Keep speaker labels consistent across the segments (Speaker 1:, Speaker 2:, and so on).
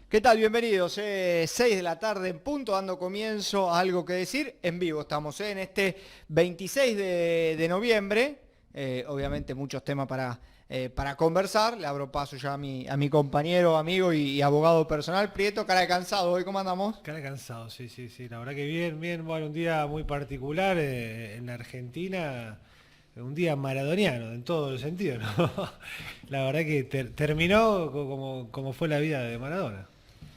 Speaker 1: ¿Qué tal? Bienvenidos. 6 de la tarde en punto, dando comienzo a Algo que Decir. En vivo estamos en este 26 de noviembre. Obviamente muchos temas para conversar. Le abro paso ya a mi compañero, amigo y abogado personal, Prieto. Cara de cansado. ¿Hoy cómo andamos?
Speaker 2: Cara cansado, sí. La verdad que bien. Bueno, un día muy particular en la Argentina. Un día maradoniano en todos los sentidos, ¿no? La verdad que terminó como fue la vida de Maradona.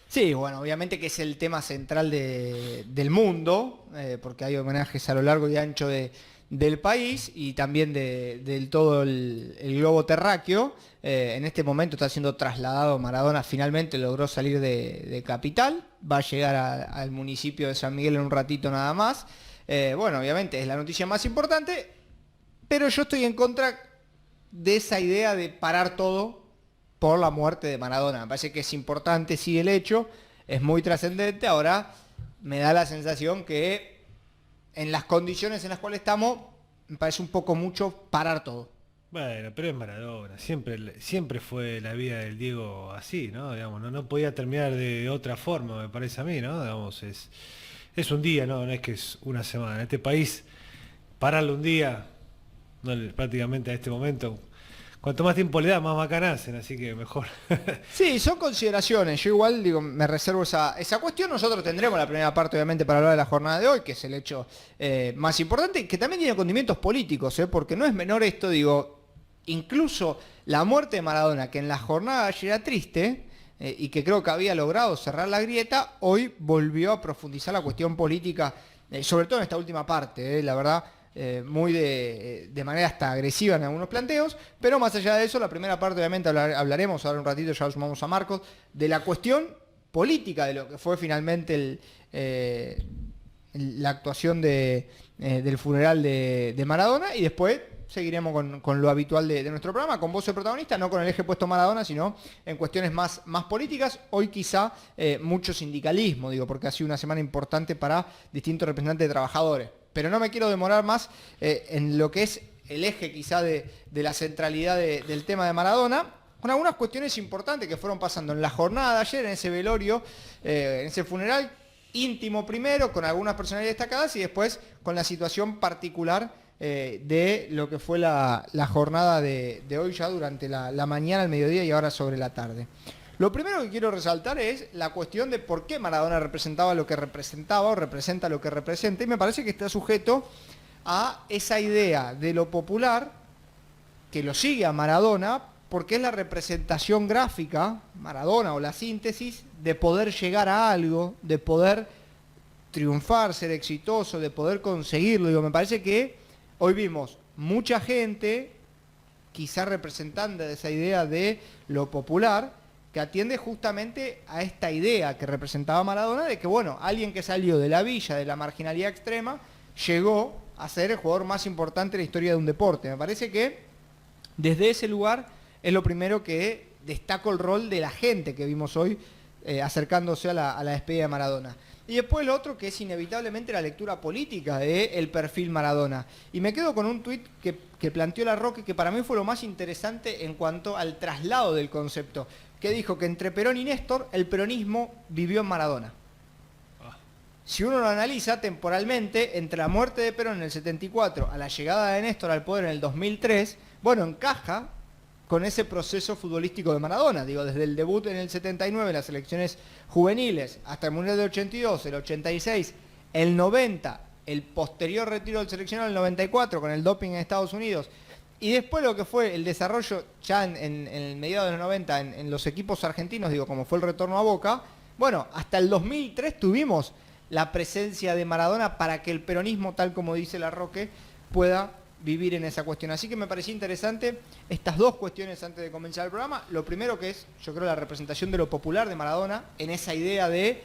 Speaker 1: Sí, bueno, obviamente que es el tema central del mundo, porque hay homenajes a lo largo y ancho del país y también del todo el globo terráqueo. En este momento está siendo trasladado Maradona, finalmente logró salir de Capital, va a llegar al municipio de San Miguel en un ratito nada más. Bueno, obviamente es la noticia más importante, pero yo estoy en contra de esa idea de parar todo por la muerte de Maradona. Me parece que es importante, sí, el hecho, es muy trascendente. Ahora me da la sensación que en las condiciones en las cuales estamos, me parece un poco mucho parar todo.
Speaker 2: Bueno, pero es Maradona, siempre fue la vida del Diego así, ¿no? Digamos, no podía terminar de otra forma, me parece a mí, ¿no? Digamos, es un día, no es que es una semana. En este país, pararlo un día, prácticamente a este momento. Cuanto más tiempo le da, más bacanas hacen, así que mejor.
Speaker 1: Sí, son consideraciones. Yo igual digo, me reservo esa cuestión. Nosotros tendremos la primera parte, obviamente, para hablar de la jornada de hoy, que es el hecho más importante, y que también tiene condimentos políticos, porque no es menor esto, digo, incluso la muerte de Maradona, que en la jornada de ayer era triste, y que creo que había logrado cerrar la grieta, hoy volvió a profundizar la cuestión política, sobre todo en esta última parte, la verdad. Muy de manera hasta agresiva en algunos planteos, pero más allá de eso, la primera parte obviamente hablaremos, ahora un ratito ya lo sumamos a Marcos, de la cuestión política de lo que fue finalmente la actuación del funeral de Maradona, y después seguiremos con lo habitual de nuestro programa, con voz de protagonista, no con el eje puesto Maradona, sino en cuestiones más políticas. Hoy quizá mucho sindicalismo, digo, porque ha sido una semana importante para distintos representantes de trabajadores. Pero no me quiero demorar más en lo que es el eje quizá de la centralidad del tema de Maradona, con algunas cuestiones importantes que fueron pasando en la jornada de ayer, en ese velorio, en ese funeral íntimo primero, con algunas personalidades destacadas, y después con la situación particular de lo que fue la jornada de hoy ya durante la mañana, el mediodía y ahora sobre la tarde. Lo primero que quiero resaltar es la cuestión de por qué Maradona representaba lo que representaba o representa lo que representa, y me parece que está sujeto a esa idea de lo popular que lo sigue a Maradona, porque es la representación gráfica, Maradona, o la síntesis de poder llegar a algo, de poder triunfar, ser exitoso, de poder conseguirlo. Digo, me parece que hoy vimos mucha gente, quizá representante de esa idea de lo popular, que atiende justamente a esta idea que representaba Maradona de que, bueno, alguien que salió de la villa, de la marginalidad extrema, llegó a ser el jugador más importante de la historia de un deporte. Me parece que desde ese lugar es lo primero que destaco el rol de la gente que vimos hoy acercándose a la despedida de Maradona. Y después lo otro que es inevitablemente la lectura política del perfil Maradona. Y me quedo con un tuit que planteó La Roque, que para mí fue lo más interesante en cuanto al traslado del concepto, que dijo que entre Perón y Néstor el peronismo vivió en Maradona. Si uno lo analiza temporalmente, entre la muerte de Perón en el 74 a la llegada de Néstor al poder en el 2003, bueno, encaja con ese proceso futbolístico de Maradona. Digo, desde el debut en el 79 en las selecciones juveniles, hasta el Mundial del 82, el 86, el 90, el posterior retiro del seleccionado en el 94 con el doping en Estados Unidos, y después lo que fue el desarrollo ya en el mediado de los 90 en los equipos argentinos, digo, como fue el retorno a Boca, bueno, hasta el 2003 tuvimos la presencia de Maradona para que el peronismo, tal como dice La Roque, pueda vivir en esa cuestión. Así que me parecía interesante estas dos cuestiones antes de comenzar el programa. Lo primero que es, yo creo, la representación de lo popular de Maradona, en esa idea de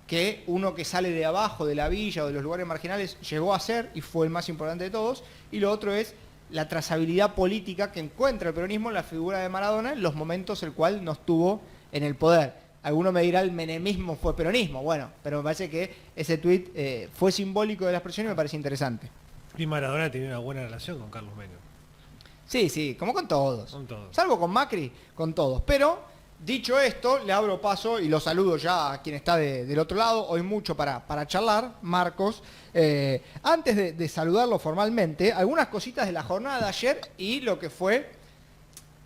Speaker 1: que uno que sale de abajo, de la villa o de los lugares marginales, llegó a ser y fue el más importante de todos. Y lo otro es la trazabilidad política que encuentra el peronismo en la figura de Maradona en los momentos el cual no estuvo en el poder. Alguno me dirá el menemismo fue peronismo, bueno, pero me parece que ese tuit fue simbólico de la expresión y me parece interesante.
Speaker 2: Y Maradona tenía una buena relación con Carlos Menem.
Speaker 1: Sí, como con todos.
Speaker 2: Con todos.
Speaker 1: Salvo con Macri, con todos. Pero Dicho esto, le abro paso y lo saludo ya a quien está del otro lado. Hoy mucho para charlar, Marcos. Antes de saludarlo formalmente, algunas cositas de la jornada de ayer y lo que fue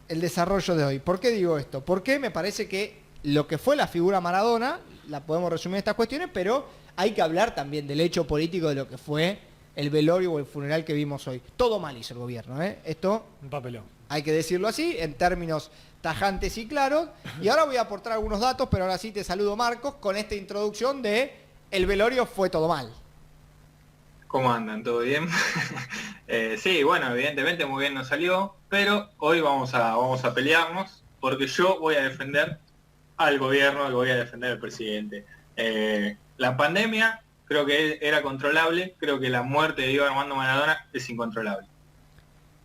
Speaker 1: el desarrollo de hoy. ¿Por qué digo esto? Porque me parece que lo que fue la figura Maradona, la podemos resumir en estas cuestiones, pero hay que hablar también del hecho político de lo que fue el velorio o el funeral que vimos hoy. Todo mal hizo el gobierno, ¿eh? Esto
Speaker 2: Un papelón.
Speaker 1: hay que decirlo así, en términos tajantes y claros. Y ahora voy a aportar algunos datos, pero ahora sí te saludo, Marcos, con esta introducción de el velorio fue todo mal.
Speaker 3: ¿Cómo andan? ¿Todo bien? Sí, bueno, evidentemente muy bien nos salió, pero hoy vamos a pelearnos porque yo voy a defender al gobierno y voy a defender al presidente. La pandemia creo que era controlable, creo que la muerte de Diego Armando Maradona es incontrolable.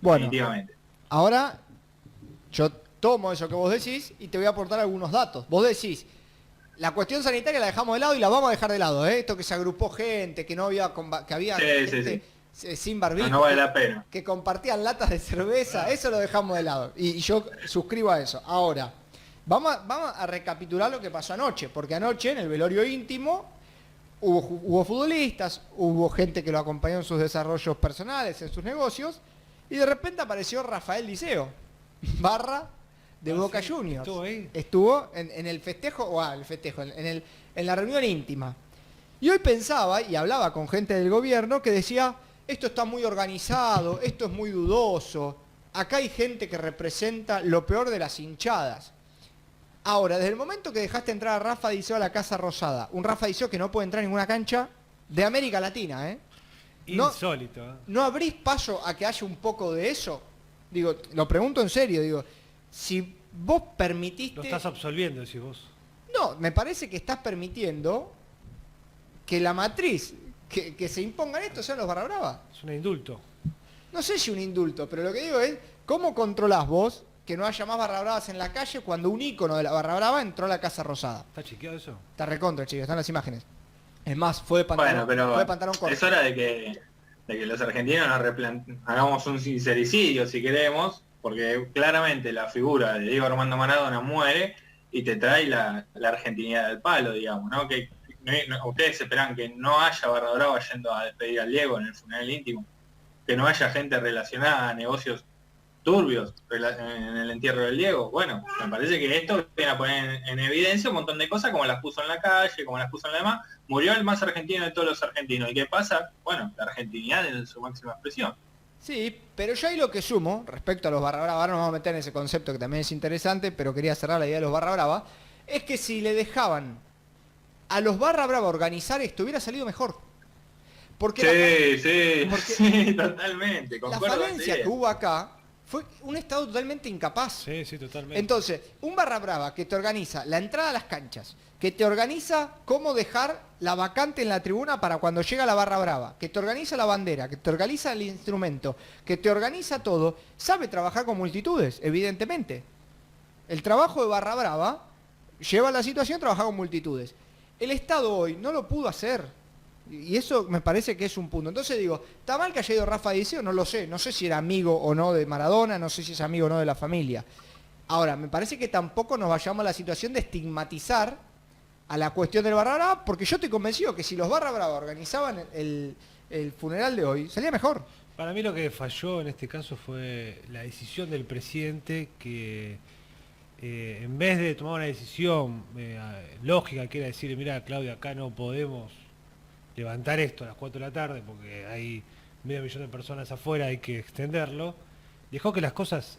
Speaker 1: Bueno,
Speaker 3: definitivamente.
Speaker 1: ahora yo tomo eso que vos decís y te voy a aportar algunos datos. Vos decís, la cuestión sanitaria la dejamos de lado y la vamos a dejar de lado, ¿eh? Esto que se agrupó gente, que no había, que había
Speaker 3: Sí,
Speaker 1: gente sin barbijo,
Speaker 3: no vale la pena.
Speaker 1: que compartían latas de cerveza, eso lo dejamos de lado. Y yo suscribo a eso. Ahora, vamos a recapitular lo que pasó anoche, porque anoche en el velorio íntimo hubo futbolistas, hubo gente que lo acompañó en sus desarrollos personales, en sus negocios, y de repente apareció Rafael Liceo, barra de Boca
Speaker 2: sí,
Speaker 1: Juniors.
Speaker 2: ¿estuvo ahí?
Speaker 1: Estuvo en el festejo, en la reunión íntima. Y hoy pensaba y hablaba con gente del gobierno que decía, esto está muy organizado, esto es muy dudoso, acá hay gente que representa lo peor de las hinchadas. Ahora, desde el momento que dejaste entrar a Rafa Diceo a la Casa Rosada, un Rafa Diceo que no puede entrar en ninguna cancha de América Latina, ¿eh?
Speaker 2: Insólito, ¿eh?
Speaker 1: ¿No abrís paso a que haya un poco de eso? Digo, lo pregunto en serio, digo, si vos permitiste...
Speaker 2: Lo estás absolviendo, decís vos.
Speaker 1: No, me parece que estás permitiendo que la matriz que se imponga en esto sean los barra brava.
Speaker 2: Es un indulto.
Speaker 1: No sé si un indulto, pero lo que digo es, ¿cómo controlás vos que no haya más barra bravas en la calle cuando un ícono de la barra brava entró a la Casa Rosada?
Speaker 2: ¿Está chequeado eso?
Speaker 1: Está recontra, chicos, están las imágenes. Es más, fue de pantalón,
Speaker 3: Bueno,
Speaker 1: fue de pantalón
Speaker 3: pero
Speaker 1: corto.
Speaker 3: es hora de que los argentinos hagamos un sincericidio, si queremos, porque claramente la figura de Diego Armando Maradona muere y te trae la argentinidad del palo, digamos, ¿no? Que ustedes esperan que no haya barra brava yendo a despedir al Diego en el funeral íntimo, que no haya gente relacionada a negocios turbios en el entierro del Diego. Bueno, me parece que esto viene a poner en evidencia un montón de cosas, como las puso en la calle, como las puso en la demás. Murió el más argentino de todos los argentinos. ¿Y qué pasa? Bueno, la argentinidad en su máxima expresión.
Speaker 1: Sí, pero yo ahí lo que sumo, respecto a los barra brava, ahora nos vamos a meter en ese concepto que también es interesante, pero quería cerrar la idea de los barra brava, es que si le dejaban a los barra brava organizar esto, hubiera salido mejor. Porque
Speaker 3: Sí, totalmente.
Speaker 1: la
Speaker 3: Concuerdo
Speaker 1: falencia que hubo acá fue un Estado totalmente incapaz.
Speaker 2: Sí, sí, totalmente.
Speaker 1: Entonces, un barra brava que te organiza la entrada a las canchas, que te organiza cómo dejar la vacante en la tribuna para cuando llega la barra brava, que te organiza la bandera, que te organiza el instrumento, que te organiza todo, sabe trabajar con multitudes, evidentemente. El trabajo de barra brava lleva a la situación a trabajar con multitudes. El Estado hoy no lo pudo hacer. Y eso me parece que es un punto. Entonces digo, ¿está mal que haya ido Rafa Diceo? No lo sé. No sé si era amigo o no de Maradona, no sé si es amigo o no de la familia. Ahora, me parece que tampoco nos vayamos a la situación de estigmatizar a la cuestión del barra brava, porque yo estoy convencido que si los barra brava organizaban el funeral de hoy, salía mejor.
Speaker 2: Para mí lo que falló en este caso fue la decisión del presidente que en vez de tomar una decisión lógica, que era decirle, mira Claudia, acá no podemos levantar esto a las 4 de la tarde porque hay medio millón de personas afuera, hay que extenderlo, dejó que las cosas,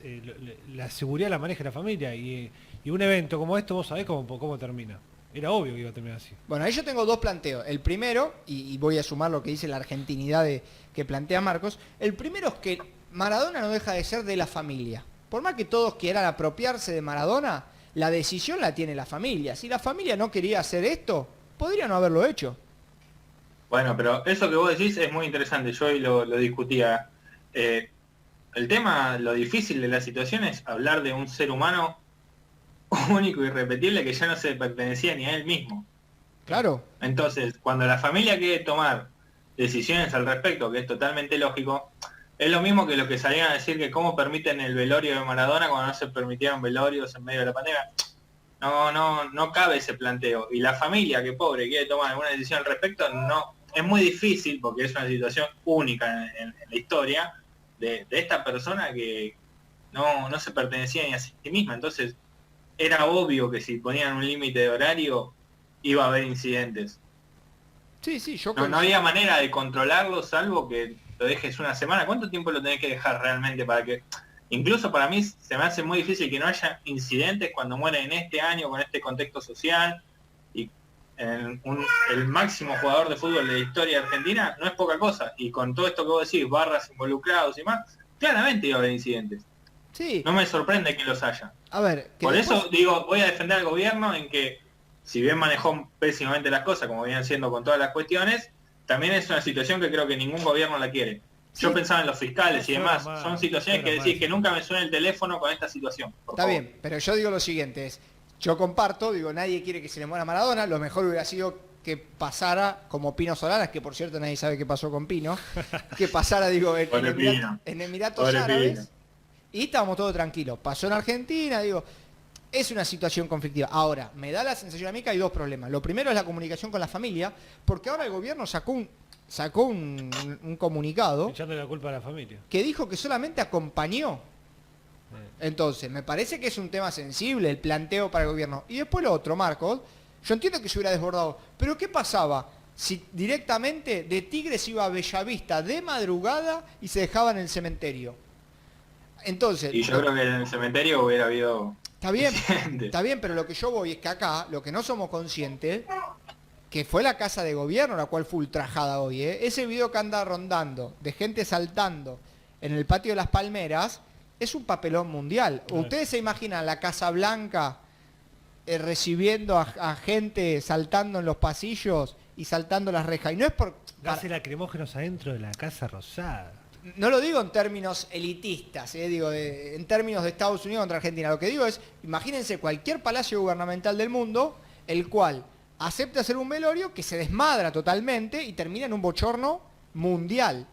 Speaker 2: la seguridad la maneje la familia y un evento como esto vos sabés cómo termina. Era obvio que iba a terminar así.
Speaker 1: Bueno, ahí yo tengo dos planteos. El primero, y voy a sumar lo que dice la argentinidad que plantea Marcos, el primero es que Maradona no deja de ser de la familia. Por más que todos quieran apropiarse de Maradona, la decisión la tiene la familia. Si la familia no quería hacer esto, podría no haberlo hecho.
Speaker 3: Bueno, pero eso que vos decís es muy interesante. Yo hoy lo discutía. El tema, lo difícil de la situación es hablar de un ser humano único y irrepetible que ya no se pertenecía ni a él mismo.
Speaker 1: Claro.
Speaker 3: Entonces, cuando la familia quiere tomar decisiones al respecto, que es totalmente lógico, es lo mismo que los que salían a decir que cómo permiten el velorio de Maradona cuando no se permitieron velorios en medio de la pandemia. no cabe ese planteo. Y la familia que pobre quiere tomar alguna decisión al respecto, no, es muy difícil porque es una situación única en la historia de esta persona que no se pertenecía ni a sí misma. Entonces era obvio que si ponían un límite de horario iba a haber incidentes.
Speaker 1: Sí, yo
Speaker 3: No había manera de controlarlo salvo que lo dejes una semana. ¿Cuánto tiempo lo tenés que dejar realmente para que... Incluso para mí se me hace muy difícil que no haya incidentes cuando mueren en este año, con este contexto social, y el máximo jugador de fútbol de la historia argentina no es poca cosa. Y con todo esto que vos decís, barras involucrados y más, claramente iba a haber incidentes.
Speaker 1: Sí.
Speaker 3: No me sorprende que los haya.
Speaker 1: A ver,
Speaker 3: Por
Speaker 1: después...
Speaker 3: eso digo, voy a defender al gobierno en que, si bien manejó pésimamente las cosas, como vienen siendo con todas las cuestiones, también es una situación que creo que ningún gobierno la quiere. Yo pensaba en los fiscales y demás. Son situaciones que decís que nunca me suena el teléfono con esta situación.
Speaker 1: Está favor. Bien, pero yo digo lo siguiente, yo comparto, digo, nadie quiere que se le muera Maradona, lo mejor hubiera sido que pasara como Pino Solanas, que por cierto nadie sabe qué pasó con Pino, que pasara, digo, en Emiratos Árabes, y estábamos todos tranquilos. Pasó en Argentina, digo, es una situación conflictiva. Ahora, me da la sensación a mí que hay dos problemas. Lo primero es la comunicación con la familia, porque ahora el gobierno sacó un comunicado
Speaker 2: echando la culpa a la familia,
Speaker 1: que dijo que solamente acompañó. Entonces, me parece que es un tema sensible el planteo para el gobierno. Y después lo otro, Marcos, yo entiendo que se hubiera desbordado, pero ¿qué pasaba si directamente de Tigres iba a Bellavista de madrugada y se dejaba en el cementerio? Entonces,
Speaker 3: y yo creo que en el cementerio hubiera habido...
Speaker 1: Está bien, pero lo que yo voy es que acá, lo que no somos conscientes, que fue la casa de gobierno la cual fue ultrajada hoy, ese video que anda rondando de gente saltando en el patio de las Palmeras, es un papelón mundial. ¿Ustedes se imaginan la Casa Blanca recibiendo a gente saltando en los pasillos y saltando las rejas? Y no es por...
Speaker 2: Gases lacrimógenos adentro de la Casa Rosada.
Speaker 1: No lo digo en términos elitistas, digo en términos de Estados Unidos contra Argentina. Lo que digo es, imagínense cualquier palacio gubernamental del mundo, el cual acepta hacer un velorio que se desmadra totalmente y termina en un bochorno mundial.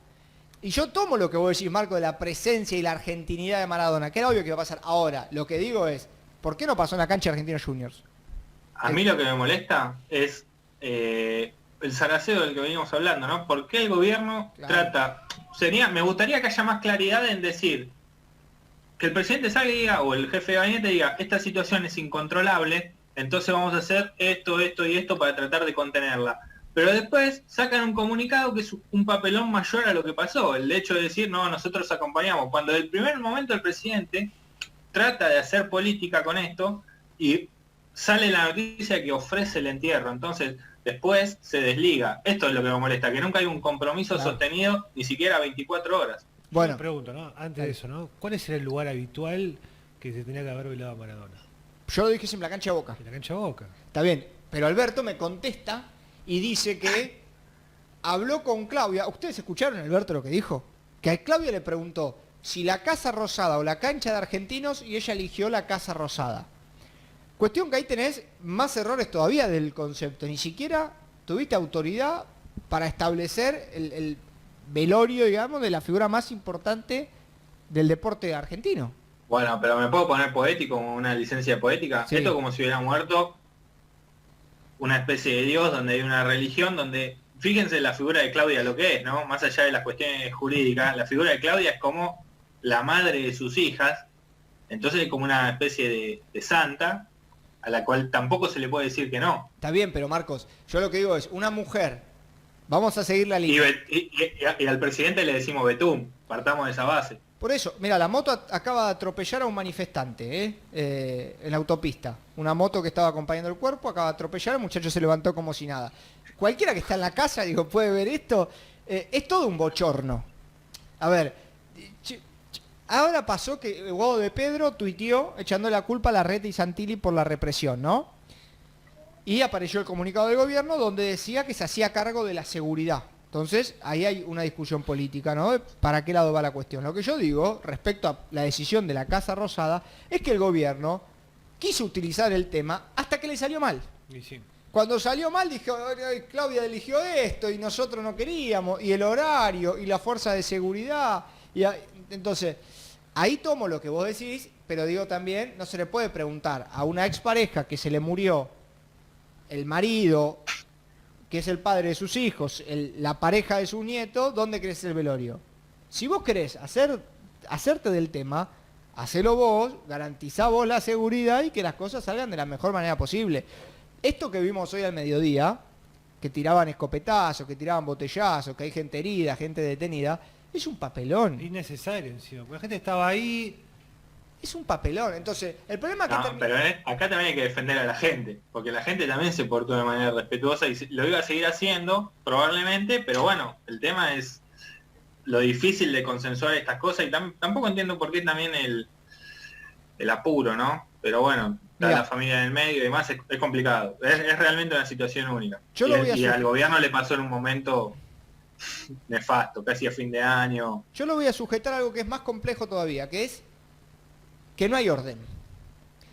Speaker 1: Y yo tomo lo que vos decís, Marco, de la presencia y la argentinidad de Maradona, que era obvio que iba a pasar. Ahora, lo que digo es, ¿por qué no pasó en la cancha de Argentinos Juniors?
Speaker 3: A mí lo que me molesta es el zaraceo del que venimos hablando, ¿no? ¿Por qué el gobierno trata... me gustaría que haya más claridad en decir que el presidente salga y diga, o el jefe de gabinete diga, esta situación es incontrolable, entonces vamos a hacer esto, esto y esto para tratar de contenerla. Pero después sacan un comunicado que es un papelón mayor a lo que pasó. El hecho de decir, no, nosotros acompañamos. Cuando del primer momento el presidente trata de hacer política con esto y sale la noticia que ofrece el entierro. Entonces, después se desliga. Esto es lo que me molesta, que nunca hay un compromiso sostenido, ni siquiera 24 horas.
Speaker 2: Bueno, me pregunto, ¿no? Antes de eso, ¿no? ¿Cuál es el lugar habitual que se tenía que haber velado a Maradona?
Speaker 1: Yo lo dije en la cancha de Boca.
Speaker 2: En la cancha de Boca.
Speaker 1: Está bien, pero Alberto me contesta y dice que habló con Claudia. ¿Ustedes escucharon, Alberto, lo que dijo? Que a Claudia le preguntó si la Casa Rosada o la cancha de Argentinos y ella eligió la Casa Rosada. Cuestión que ahí tenés más errores todavía del concepto. Ni siquiera tuviste autoridad para establecer el velorio, digamos, de la figura más importante del deporte argentino.
Speaker 3: Bueno, pero ¿me puedo poner poético, como una licencia poética? Sí. Esto como si hubiera muerto una especie de dios, donde hay una religión, donde... Fíjense la figura de Claudia lo que es, ¿no? Más allá de las cuestiones jurídicas, la figura de Claudia es como la madre de sus hijas, entonces es como una especie de santa, a la cual tampoco se le puede decir que no.
Speaker 1: Está bien, pero Marcos, yo lo que digo es, una mujer, vamos a seguir la línea.
Speaker 3: Y al presidente le decimos Betún, partamos de esa base.
Speaker 1: Por eso, mira, la moto acaba de atropellar a un manifestante en la autopista. Una moto que estaba acompañando el cuerpo, acaba de atropellar, el muchacho se levantó como si nada. Cualquiera que está en la casa, digo, puede ver esto, es todo un bochorno. A ver, ahora pasó que Guado de Pedro tuiteó echando la culpa a Larreta y Santilli por la represión, ¿no? Y apareció el comunicado del gobierno donde decía que se hacía cargo de la seguridad. Entonces, ahí hay una discusión política, ¿no? ¿Para qué lado va la cuestión? Lo que yo digo, respecto a la decisión de la Casa Rosada, es que el gobierno quiso utilizar el tema hasta que le salió mal.
Speaker 2: Y sí.
Speaker 1: Cuando salió mal, dijo, Claudia eligió esto y nosotros no queríamos, y el horario, y la fuerza de seguridad. Entonces, ahí tomo lo que vos decís, pero digo también, no se le puede preguntar a una expareja que se le murió el marido, que es el padre de sus hijos, la pareja de su nieto, ¿dónde querés el velorio? Si vos querés hacerte del tema, hacelo vos, garantizá vos la seguridad y que las cosas salgan de la mejor manera posible. Esto que vimos hoy al mediodía, que tiraban escopetazos, que tiraban botellazos, que hay gente herida, gente detenida, es un papelón.
Speaker 2: Innecesario encima, porque la gente estaba ahí.
Speaker 1: Es un papelón. Entonces, el problema es que...
Speaker 3: No, pero acá también hay que defender a la gente, porque la gente también se portó de manera respetuosa y lo iba a seguir haciendo, probablemente, pero bueno, el tema es lo difícil de consensuar estas cosas y tampoco entiendo por qué también el apuro, ¿no? Pero bueno, está la familia en el medio y demás, es complicado. Es realmente una situación única. Y al gobierno le pasó en un momento nefasto, casi a fin de año.
Speaker 1: Yo lo voy a sujetar a algo que es más complejo todavía, que es que no hay orden.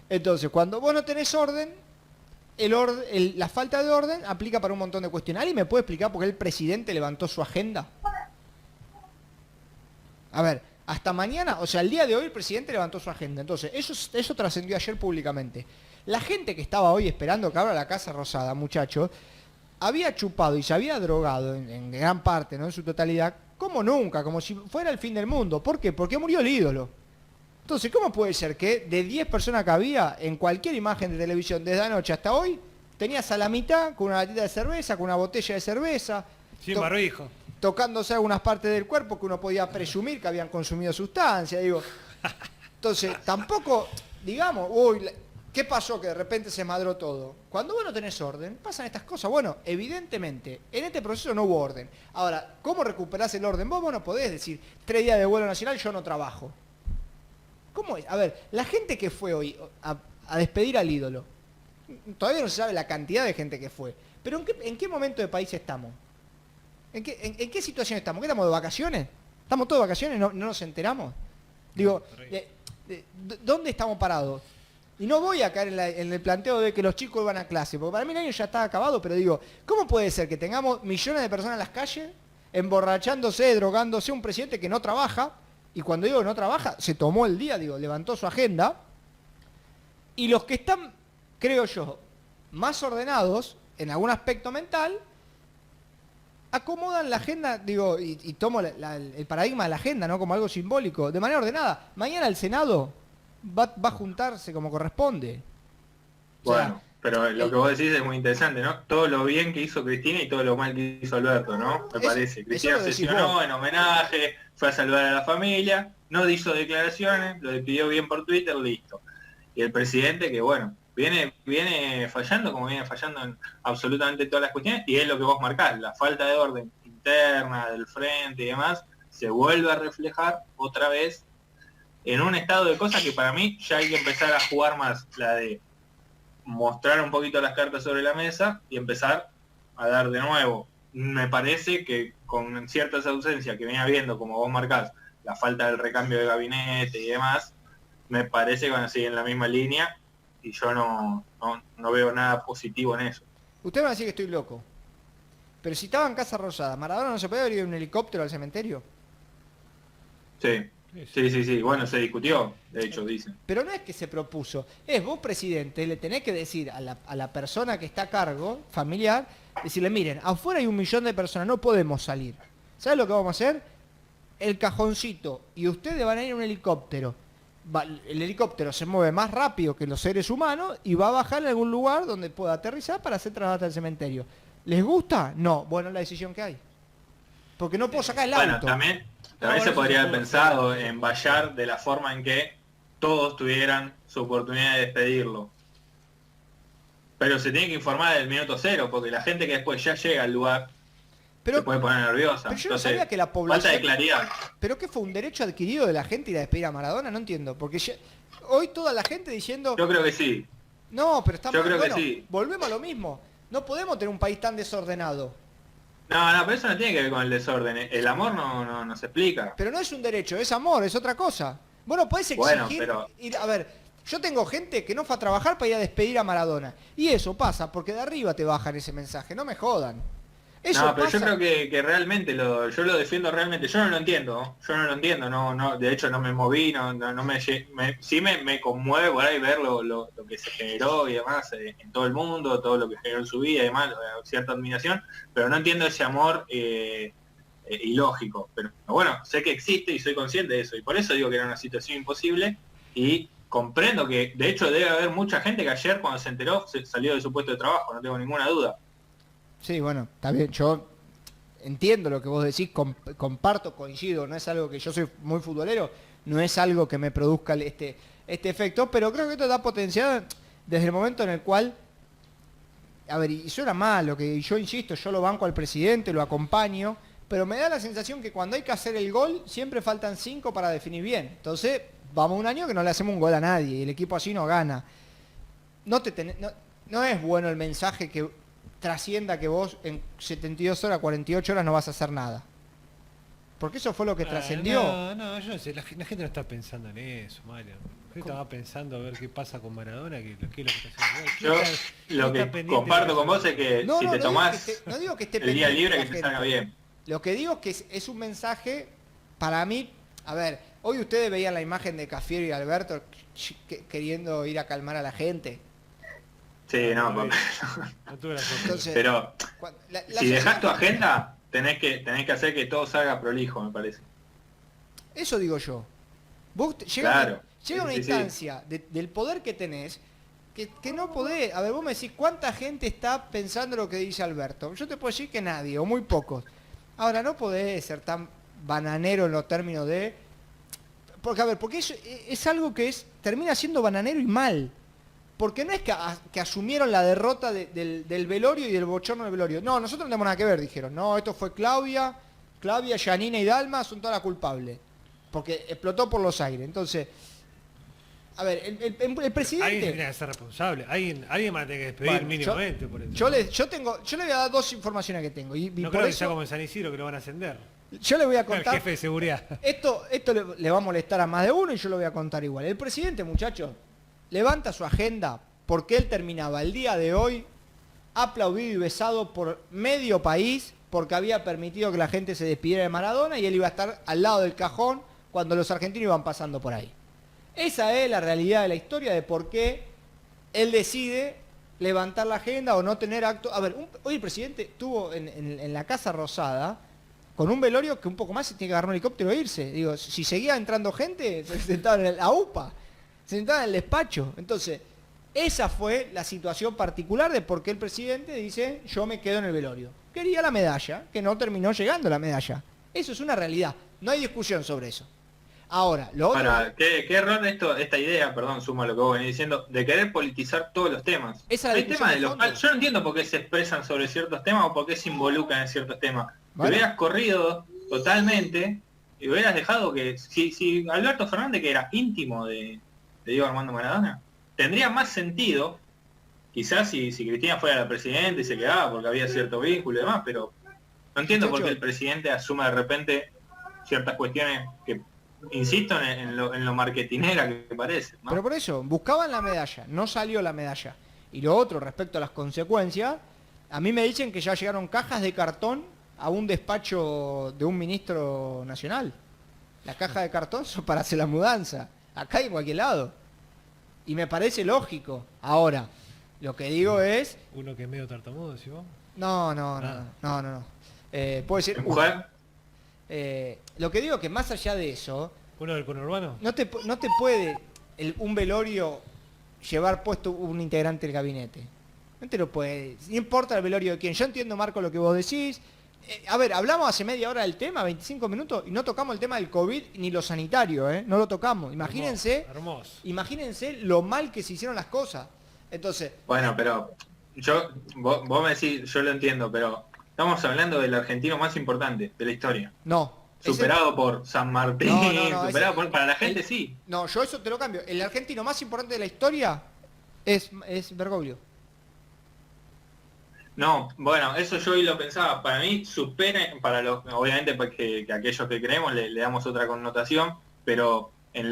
Speaker 1: Entonces, cuando vos no tenés orden, la falta de orden aplica para un montón de cuestiones. ¿Alguien me puede explicar por qué el presidente levantó su agenda? A ver, hasta mañana, o sea, el día de hoy el presidente levantó su agenda. Entonces, eso trascendió ayer públicamente. La gente que estaba hoy esperando que abra la Casa Rosada, muchachos, había chupado y se había drogado en gran parte, no en su totalidad, como nunca, como si fuera el fin del mundo. ¿Por qué? Porque murió el ídolo. Entonces, ¿cómo puede ser que de 10 personas que había en cualquier imagen de televisión desde anoche hasta hoy, tenías a la mitad con una latita de cerveza, con una botella de cerveza,
Speaker 2: Sin barbijo,
Speaker 1: tocándose algunas partes del cuerpo que uno podía presumir que habían consumido sustancia? Digo, entonces, tampoco, digamos, uy, ¿qué pasó que de repente se madró todo? Cuando vos no tenés orden, pasan estas cosas. Bueno, evidentemente, en este proceso no hubo orden. Ahora, ¿cómo recuperás el orden? Vos no podés decir, 3 días de vuelo nacional, yo no trabajo. ¿Cómo es? A ver, la gente que fue hoy a despedir al ídolo, todavía no se sabe la cantidad de gente que fue, pero ¿en qué momento de país estamos? ¿En qué situación estamos? ¿Qué estamos de vacaciones? ¿Estamos todos de vacaciones? ¿No nos enteramos? Digo, ¿dónde estamos parados? Y no voy a caer en el planteo de que los chicos van a clase, porque para mí el año ya está acabado, pero digo, ¿cómo puede ser que tengamos millones de personas en las calles, emborrachándose, drogándose, un presidente que no trabaja? Y cuando digo no trabaja, se tomó el día, digo, levantó su agenda. Y los que están, creo yo, más ordenados en algún aspecto mental, acomodan la agenda, digo, y tomo el paradigma de la agenda, ¿no? Como algo simbólico, de manera ordenada. Mañana el Senado va a juntarse como corresponde.
Speaker 3: Bueno,
Speaker 1: o sea,
Speaker 3: pero lo que vos decís es muy interesante, ¿no? Todo lo bien que hizo Cristina y todo lo mal que hizo Alberto, ¿no? Me parece. Cristina sesionó en homenaje, fue a saludar a la familia, no hizo declaraciones, lo despidió bien por Twitter, listo. Y el presidente que, bueno, viene fallando como viene fallando en absolutamente todas las cuestiones, y es lo que vos marcás, la falta de orden interna del frente y demás, se vuelve a reflejar otra vez en un estado de cosas que para mí ya hay que empezar a jugar más, la de mostrar un poquito las cartas sobre la mesa y empezar a dar de nuevo. Me parece que con ciertas ausencias que viene habiendo, como vos marcás, la falta del recambio de gabinete y demás, me parece que van a seguir en la misma línea y yo no veo nada positivo en eso.
Speaker 1: Usted me va a decir que estoy loco, pero si estaba en Casa Rosada, ¿Maradona no se puede ir en un helicóptero al cementerio?
Speaker 3: Sí, bueno, se discutió, de hecho, dicen.
Speaker 1: Pero no es que se propuso, es vos, presidente, le tenés que decir a la persona que está a cargo, familiar, decirle, miren, afuera hay 1 millón de personas, no podemos salir. ¿Sabes lo que vamos a hacer? El cajoncito, y ustedes van a ir en un helicóptero. El helicóptero se mueve más rápido que los seres humanos y va a bajar en algún lugar donde pueda aterrizar para hacer traslado al cementerio. ¿Les gusta? No. Bueno, es la decisión que hay. Porque no puedo sacar el auto.
Speaker 3: Bueno, también se podría haber pensado en vallar de la forma en que todos tuvieran su oportunidad de despedirlo. Pero se tiene que informar del minuto cero, porque la gente que después ya llega al lugar se puede poner nerviosa.
Speaker 1: Pero yo no sabía que la población...
Speaker 3: Falta de claridad.
Speaker 1: ¿Pero qué fue? ¿Un derecho adquirido de la gente ir a despedir a Maradona? No entiendo. Porque hoy toda la gente diciendo...
Speaker 3: Yo creo que sí.
Speaker 1: No, pero está
Speaker 3: Yo
Speaker 1: mal.
Speaker 3: creo que
Speaker 1: Bueno,
Speaker 3: sí.
Speaker 1: volvemos a lo mismo. No podemos tener un país tan desordenado.
Speaker 3: No, pero eso no tiene que ver con el desorden. El amor no se explica.
Speaker 1: Pero no es un derecho, es amor, es otra cosa. Bueno, podés exigir... A ver, yo tengo gente que no fue a trabajar para ir a despedir a Maradona. Y eso pasa porque de arriba te bajan ese mensaje, no me jodan. Eso
Speaker 3: No, pero yo
Speaker 1: pasa.
Speaker 3: creo que realmente yo lo defiendo realmente, yo no lo entiendo, ¿no? Yo no lo entiendo, de hecho no me moví, no sí me conmueve por ahí ver lo que se generó y demás en todo el mundo, todo lo que generó en su vida y demás, cierta admiración, pero no entiendo ese amor ilógico, pero bueno, sé que existe y soy consciente de eso, y por eso digo que era una situación imposible, y comprendo que de hecho debe haber mucha gente que ayer cuando se enteró salió de su puesto de trabajo, no tengo ninguna duda.
Speaker 1: Sí, bueno, está bien, yo entiendo lo que vos decís, comparto, coincido, no es algo que yo soy muy futbolero, no es algo que me produzca este efecto, pero creo que esto da potencial desde el momento en el cual, a ver, y suena mal, lo que yo insisto, yo lo banco al presidente, lo acompaño, pero me da la sensación que cuando hay que hacer el gol, siempre faltan 5 para definir bien. Entonces, vamos un año que no le hacemos un gol a nadie, y el equipo así no gana. No es bueno el mensaje que trascienda que vos en 72 horas, 48 horas no vas a hacer nada. Porque eso fue lo que trascendió.
Speaker 2: No, yo no sé, la gente no está pensando en eso, Mario. La gente estaba pensando a ver qué pasa con Maradona, qué es lo que está haciendo.
Speaker 3: Yo lo que comparto con vos es que
Speaker 1: No,
Speaker 3: si
Speaker 1: no,
Speaker 3: te
Speaker 1: no digo
Speaker 3: tomás
Speaker 1: no digo que esté
Speaker 3: el día
Speaker 1: pendiente
Speaker 3: libre
Speaker 1: la
Speaker 3: que te
Speaker 1: gente.
Speaker 3: salga bien.
Speaker 1: Lo que digo que es un mensaje para mí. A ver, hoy ustedes veían la imagen de Cafiero y Alberto queriendo ir a calmar a la gente.
Speaker 3: Sí, no,
Speaker 2: No tuve la suerte.
Speaker 1: Entonces,
Speaker 3: pero
Speaker 1: la
Speaker 3: si dejás tu
Speaker 1: sociedad-
Speaker 3: agenda, tenés que hacer que todo salga prolijo, me parece.
Speaker 1: Eso digo yo. Vos llega
Speaker 3: Claro.
Speaker 1: llega una
Speaker 3: Sí, sí.
Speaker 1: instancia del poder que tenés que no podés. A ver, vos me decís, ¿cuánta gente está pensando lo que dice Alberto? Yo te puedo decir que nadie, o muy pocos. Ahora, no podés ser tan bananero en los términos de... Porque, a ver, porque es algo que termina siendo bananero y mal. Porque no es que asumieron la derrota del velorio y del bochorno del velorio. No, nosotros no tenemos nada que ver, dijeron. No, esto fue Claudia, Janina y Dalma son todas las culpables. Porque explotó por los aires. Entonces, a ver, el
Speaker 2: Alguien
Speaker 1: presidente...
Speaker 2: tiene que ser responsable. Alguien va a tener que despedir
Speaker 1: Bueno,
Speaker 2: mínimamente por eso.
Speaker 1: yo le voy a dar dos informaciones que tengo. Y
Speaker 2: no
Speaker 1: por
Speaker 2: creo que sea
Speaker 1: eso
Speaker 2: como en San Isidro que lo van a ascender.
Speaker 1: yo le voy a
Speaker 2: El
Speaker 1: contar...
Speaker 2: jefe de seguridad.
Speaker 1: Esto le va a molestar a más de uno y yo lo voy a contar igual. El presidente, muchachos, levanta su agenda porque él terminaba el día de hoy aplaudido y besado por medio país porque había permitido que la gente se despidiera de Maradona y él iba a estar al lado del cajón cuando los argentinos iban pasando por ahí. Esa es la realidad de la historia de por qué él decide levantar la agenda o no tener acto. A ver, hoy el presidente estuvo en la Casa Rosada con un velorio que un poco más se tiene que agarrar un helicóptero e irse. Digo, si seguía entrando gente, se sentaba en la UPA, se sentaba en el despacho. Entonces, esa fue la situación particular de por qué el presidente dice, yo me quedo en el velorio. Quería la medalla, que no terminó llegando la medalla. Eso es una realidad. No hay discusión sobre eso. Ahora, lo otro...
Speaker 3: Ahora, ¿qué error esta idea, perdón, suma lo que vos venís diciendo, de querer politizar todos los temas?
Speaker 1: Esa es la
Speaker 3: Hay
Speaker 1: discusión
Speaker 3: temas
Speaker 1: de
Speaker 3: de
Speaker 1: fondo.
Speaker 3: yo no entiendo por qué se expresan sobre ciertos temas o por qué se involucran en ciertos temas.
Speaker 1: Bueno.
Speaker 3: Te hubieras corrido totalmente y hubieras dejado que, si Alberto Fernández, que era íntimo de Diego Armando Maradona, tendría más sentido, quizás si Cristina fuera la presidenta y se quedaba porque había cierto vínculo y demás, pero no entiendo por qué el presidente asume de repente ciertas cuestiones que, insisto, en lo marketinera que parece, ¿no?
Speaker 1: Pero por eso, buscaban la medalla, no salió la medalla. Y lo otro, respecto a las consecuencias, a mí me dicen que ya llegaron cajas de cartón a un despacho de un ministro nacional. La caja de cartón son para hacer la mudanza, acá y en cualquier lado. Y me parece lógico. Ahora, lo que digo es...
Speaker 2: Uno que es medio tartamudo, ¿sí vos?
Speaker 1: No. Puede ser...
Speaker 3: ¿Mujer?
Speaker 1: Lo que digo es que más allá de eso,
Speaker 2: ¿Uno del conurbano?
Speaker 1: no te puede un velorio llevar puesto un integrante del gabinete. No te lo puede. No importa el velorio de quién. Yo entiendo, Marco, lo que vos decís. A ver, hablamos hace media hora del tema, 25 minutos, y no tocamos el tema del COVID ni lo sanitario, ¿eh? No lo tocamos.
Speaker 2: Hermoso.
Speaker 1: Imagínense lo mal que se hicieron las cosas. Entonces...
Speaker 3: Bueno, pero vos me decís, yo lo entiendo, pero estamos hablando del argentino más importante de la historia.
Speaker 1: No.
Speaker 3: Superado por San Martín,
Speaker 1: No,
Speaker 3: superado para la gente sí.
Speaker 1: No, yo eso te lo cambio. El argentino más importante de la historia es Bergoglio.
Speaker 3: No, bueno, eso yo hoy lo pensaba. Para mí supera, obviamente porque que aquellos que creemos le damos otra connotación, pero en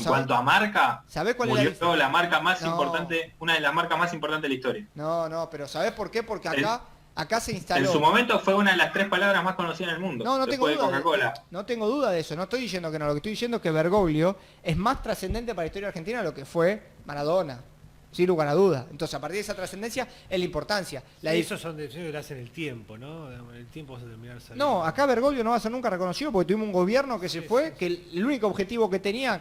Speaker 3: cuanto a marca,
Speaker 1: ¿sabés cuál
Speaker 3: murió
Speaker 1: es
Speaker 3: la marca más
Speaker 1: No.
Speaker 3: importante, una de las marcas más importantes de la historia.
Speaker 1: No, pero ¿sabés por qué? Porque acá Acá se
Speaker 3: En
Speaker 1: instaló.
Speaker 3: su momento fue una de las 3 palabras más conocidas en el mundo.
Speaker 1: No tengo
Speaker 3: después de
Speaker 1: duda.
Speaker 3: Coca-Cola.
Speaker 1: No tengo duda de eso. No estoy diciendo que no. Lo que estoy diciendo es que Bergoglio es más trascendente para la historia argentina de lo que fue Maradona. Sin lugar a duda. Entonces, a partir de esa trascendencia, es la importancia.
Speaker 2: Esos son decisiones que le hacen el tiempo, ¿no? El tiempo vas a terminar saliendo.
Speaker 1: No, acá Bergoglio no va a ser nunca reconocido porque tuvimos un gobierno que se fue, que el único objetivo que tenía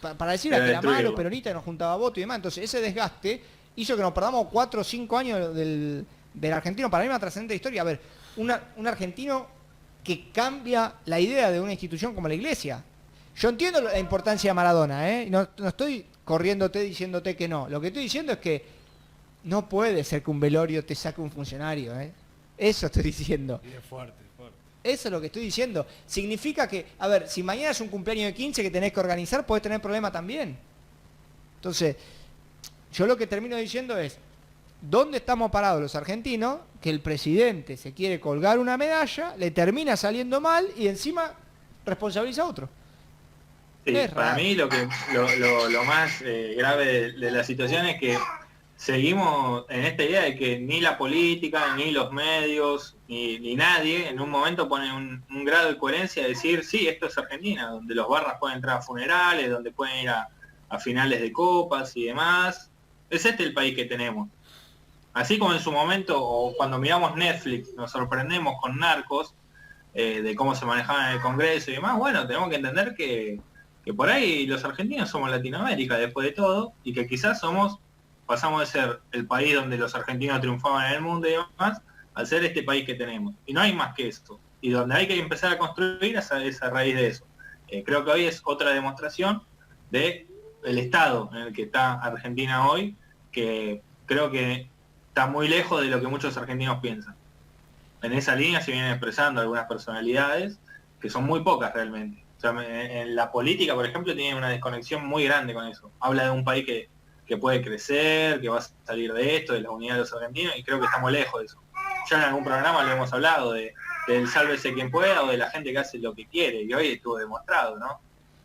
Speaker 1: para decir era que era malo, peronista, y nos juntaba votos y demás. Entonces, ese desgaste hizo que nos perdamos 4 o 5 años del argentino. Para mí, una trascendente historia. A ver, un argentino que cambia la idea de una institución como la Iglesia. Yo entiendo la importancia de Maradona, ¿eh? No estoy corriéndote diciéndote que no. Lo que estoy diciendo es que no puede ser que un velorio te saque un funcionario, ¿eh? Eso estoy diciendo.
Speaker 2: Y es fuerte, fuerte.
Speaker 1: Eso es lo que estoy diciendo. Significa que, a ver, si mañana es un cumpleaños de 15 que tenés que organizar, podés tener problema también. Entonces, yo lo que termino diciendo es, ¿dónde estamos parados los argentinos? Que el presidente se quiere colgar una medalla, le termina saliendo mal y encima responsabiliza a otro.
Speaker 3: Sí, para mí lo más grave de la situación es que seguimos en esta idea de que ni la política, ni los medios, ni nadie en un momento pone un grado de coherencia de decir, sí, esto es Argentina, donde los barras pueden entrar a funerales, donde pueden ir a finales de copas y demás. Es este el país que tenemos. Así como en su momento, o cuando miramos Netflix, nos sorprendemos con Narcos, de cómo se manejaban en el Congreso y demás, bueno, tenemos que entender que por ahí los argentinos somos Latinoamérica después de todo, y que quizás pasamos de ser el país donde los argentinos triunfaban en el mundo y demás, al ser este país que tenemos. Y no hay más que esto. Y donde hay que empezar a construir es a raíz de eso. Creo que hoy es otra demostración de el estado en el que está Argentina hoy, que creo que está muy lejos de lo que muchos argentinos piensan. En esa línea se vienen expresando algunas personalidades, que son muy pocas realmente. O sea, en la política, por ejemplo, tiene una desconexión muy grande con eso. Habla de un país que puede crecer, que va a salir de esto, de la unidad de los argentinos, y creo que estamos lejos de eso. Ya en algún programa lo hemos hablado, del sálvese quien pueda, o de la gente que hace lo que quiere, y hoy estuvo demostrado, ¿no?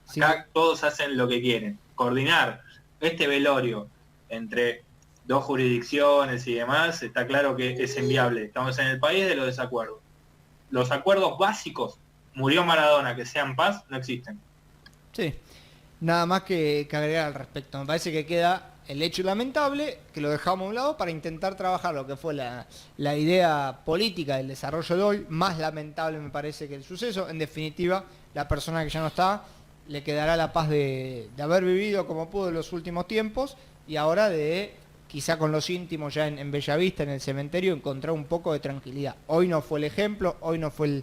Speaker 1: Sí.
Speaker 3: Acá todos hacen lo que quieren. Coordinar este velorio entre 2 jurisdicciones y demás, está claro que es inviable. Estamos en el país de los desacuerdos. Los acuerdos básicos, murió Maradona, que sean paz, no existen.
Speaker 1: Sí, nada más que agregar al respecto. Me parece que queda el hecho lamentable, que lo dejamos a un lado para intentar trabajar lo que fue la idea política del desarrollo de hoy. Más lamentable me parece que el suceso. En definitiva, la persona que ya no está, le quedará la paz de haber vivido como pudo en los últimos tiempos, y ahora de, quizá con los íntimos ya en Bellavista, en el cementerio, encontrar un poco de tranquilidad. Hoy no fue el ejemplo, hoy no fue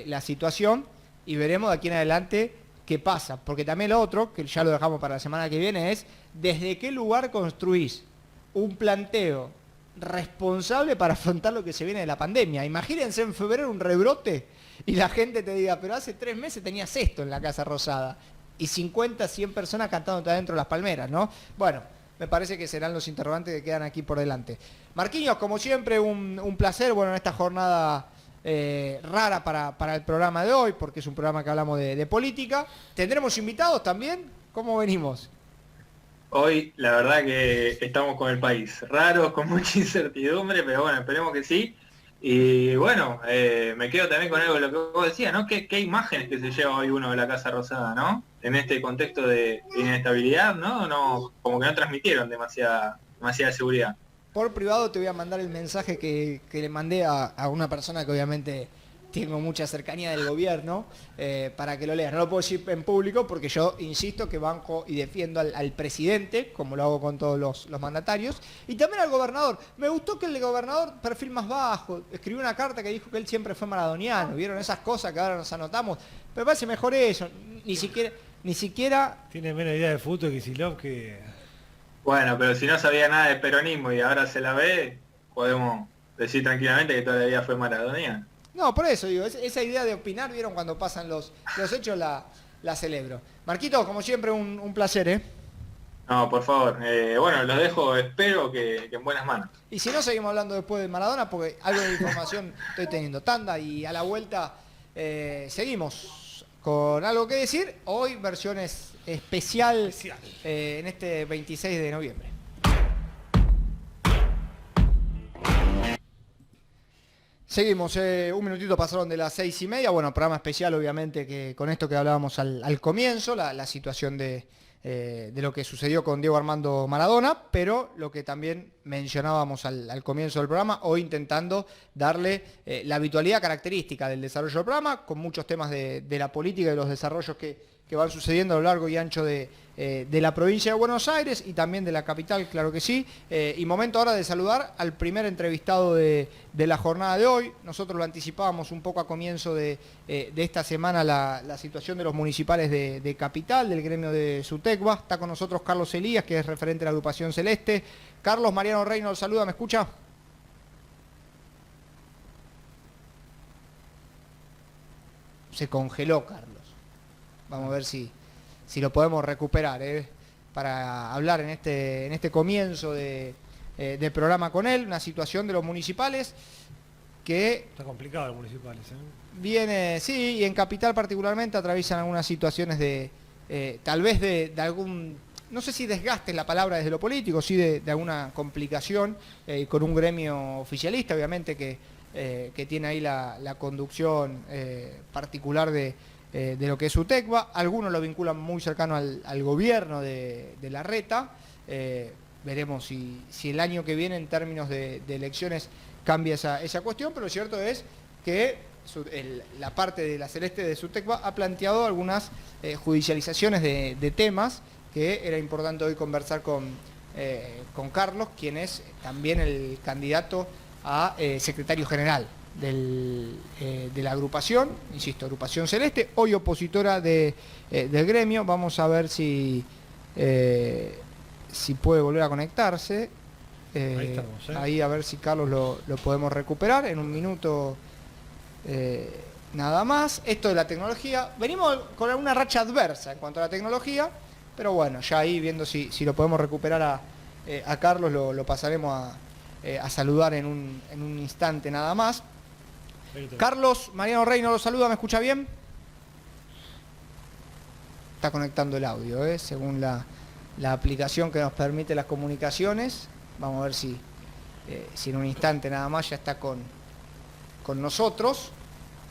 Speaker 1: la situación, y veremos de aquí en adelante qué pasa. Porque también lo otro, que ya lo dejamos para la semana que viene, es desde qué lugar construís un planteo responsable para afrontar lo que se viene de la pandemia. Imagínense en febrero un rebrote y la gente te diga, pero hace 3 meses tenías esto en la Casa Rosada, y 50, 100 personas cantándote adentro de las palmeras, ¿no? Bueno, me parece que serán los interrogantes que quedan aquí por delante. Marquinhos, como siempre, un placer, bueno, en esta jornada rara para el programa de hoy, porque es un programa que hablamos de política. ¿Tendremos invitados también? ¿Cómo venimos?
Speaker 3: Hoy, la verdad que estamos con el país raros, con mucha incertidumbre, pero bueno, esperemos que sí. Y bueno, me quedo también con algo de lo que vos decías, ¿no? ¿Qué imágenes que se lleva hoy uno de la Casa Rosada, ¿no? En este contexto de inestabilidad, ¿no? Como que no transmitieron demasiada seguridad.
Speaker 1: Por privado te voy a mandar el mensaje que le mandé a una persona que obviamente tengo mucha cercanía del gobierno, para que lo leas. No lo puedo decir en público porque yo insisto que banco y defiendo al presidente, como lo hago con todos los mandatarios, y también al gobernador. Me gustó que el gobernador, perfil más bajo, escribió una carta que dijo que él siempre fue maradoniano. ¿Vieron esas cosas que ahora nos anotamos? Me parece mejor eso. Ni siquiera...
Speaker 2: Tiene menos idea de fútbol que Kicillof que...
Speaker 3: Bueno, pero si no sabía nada de peronismo y ahora se la ve, podemos decir tranquilamente que toda la vida fue maradoniano.
Speaker 1: No, por eso digo, esa idea de opinar, vieron, cuando pasan los hechos, la celebro. Marquito, como siempre, un placer, ¿eh?
Speaker 3: No, por favor. Bueno, los dejo, espero que en buenas manos.
Speaker 1: Y si no, seguimos hablando después de Maradona, porque algo de información estoy teniendo. Tanda, y a la vuelta seguimos con algo que decir. Hoy versiones especial en este 26 de noviembre. Seguimos, un minutito pasaron de las 6:30. Bueno, programa especial, obviamente, que con esto que hablábamos al comienzo, la situación de lo que sucedió con Diego Armando Maradona, pero lo que también mencionábamos al comienzo del programa, hoy intentando darle la habitualidad característica del desarrollo del programa, con muchos temas de la política y los desarrollos que van sucediendo a lo largo y ancho de la provincia de Buenos Aires y también de la capital, claro que sí. Y momento ahora de saludar al primer entrevistado de la jornada de hoy. Nosotros lo anticipábamos un poco a comienzo de esta semana, la situación de los municipales de Capital, del gremio de SUTECBA. Está con nosotros Carlos Elías, que es referente de la agrupación Celeste. Carlos, Mariano Reynolds saluda, ¿me escucha? Se congeló Carlos. Vamos a ver si lo podemos recuperar, para hablar en este comienzo de programa con él. Una situación de los municipales que...
Speaker 2: Está complicado los municipales,
Speaker 1: Viene, sí, y en Capital particularmente atraviesan algunas situaciones tal vez de algún... No sé si desgaste es la palabra desde lo político, sí de alguna complicación, con un gremio oficialista, obviamente, que tiene ahí la conducción particular de lo que es SUTECBA. Algunos lo vinculan muy cercano al gobierno de Larreta. Veremos si el año que viene en términos de elecciones cambia esa cuestión, pero lo cierto es que la parte de la Celeste de SUTECBA ha planteado algunas judicializaciones de temas que era importante hoy conversar con Carlos, quien es también el candidato a secretario general de la agrupación, insisto, agrupación Celeste, hoy opositora del gremio. Vamos a ver si puede volver a conectarse.
Speaker 2: Ahí estamos,
Speaker 1: ahí a ver si Carlos lo podemos recuperar en un minuto, nada más. Esto de la tecnología, venimos con una racha adversa en cuanto a la tecnología, pero bueno, ya ahí viendo si lo podemos recuperar a Carlos, lo pasaremos a saludar en un instante nada más. Carlos, Mariano Reynolds lo saluda, ¿me escucha bien? Está conectando el audio, según la aplicación que nos permite las comunicaciones. Vamos a ver si en un instante nada más ya está con nosotros.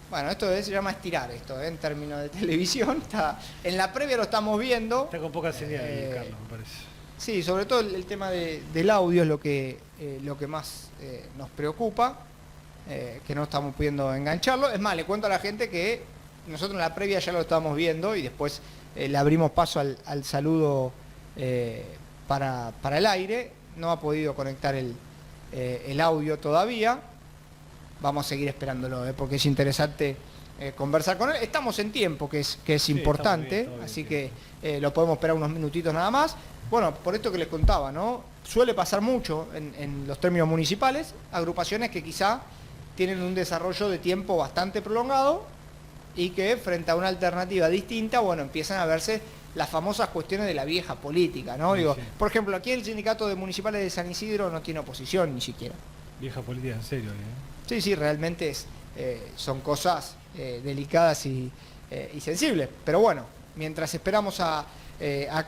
Speaker 1: Bueno, esto se llama estirar, en términos de televisión. En la previa lo estamos viendo.
Speaker 2: Está con poca señal, Carlos, me parece.
Speaker 1: Sí, sobre todo el tema del audio es lo que más nos preocupa. Que no estamos pudiendo engancharlo. Es más, le cuento a la gente que nosotros en la previa ya lo estábamos viendo y después le abrimos paso al saludo para el aire. No ha podido conectar el audio todavía. Vamos a seguir esperándolo, porque es interesante conversar con él. Estamos en tiempo, que es importante, bien, así que lo podemos esperar unos minutitos nada más. Bueno, por esto que les contaba, ¿no? Suele pasar mucho en los términos municipales, agrupaciones que quizá tienen un desarrollo de tiempo bastante prolongado y que frente a una alternativa distinta, bueno, empiezan a verse las famosas cuestiones de la vieja política, ¿no?
Speaker 2: Sí,
Speaker 1: Digo,
Speaker 2: sí.
Speaker 1: Por ejemplo, aquí el sindicato de municipales de San Isidro no tiene oposición ni siquiera.
Speaker 2: Vieja política, en serio,
Speaker 1: Sí, realmente son cosas delicadas y sensibles. Pero bueno, mientras esperamos a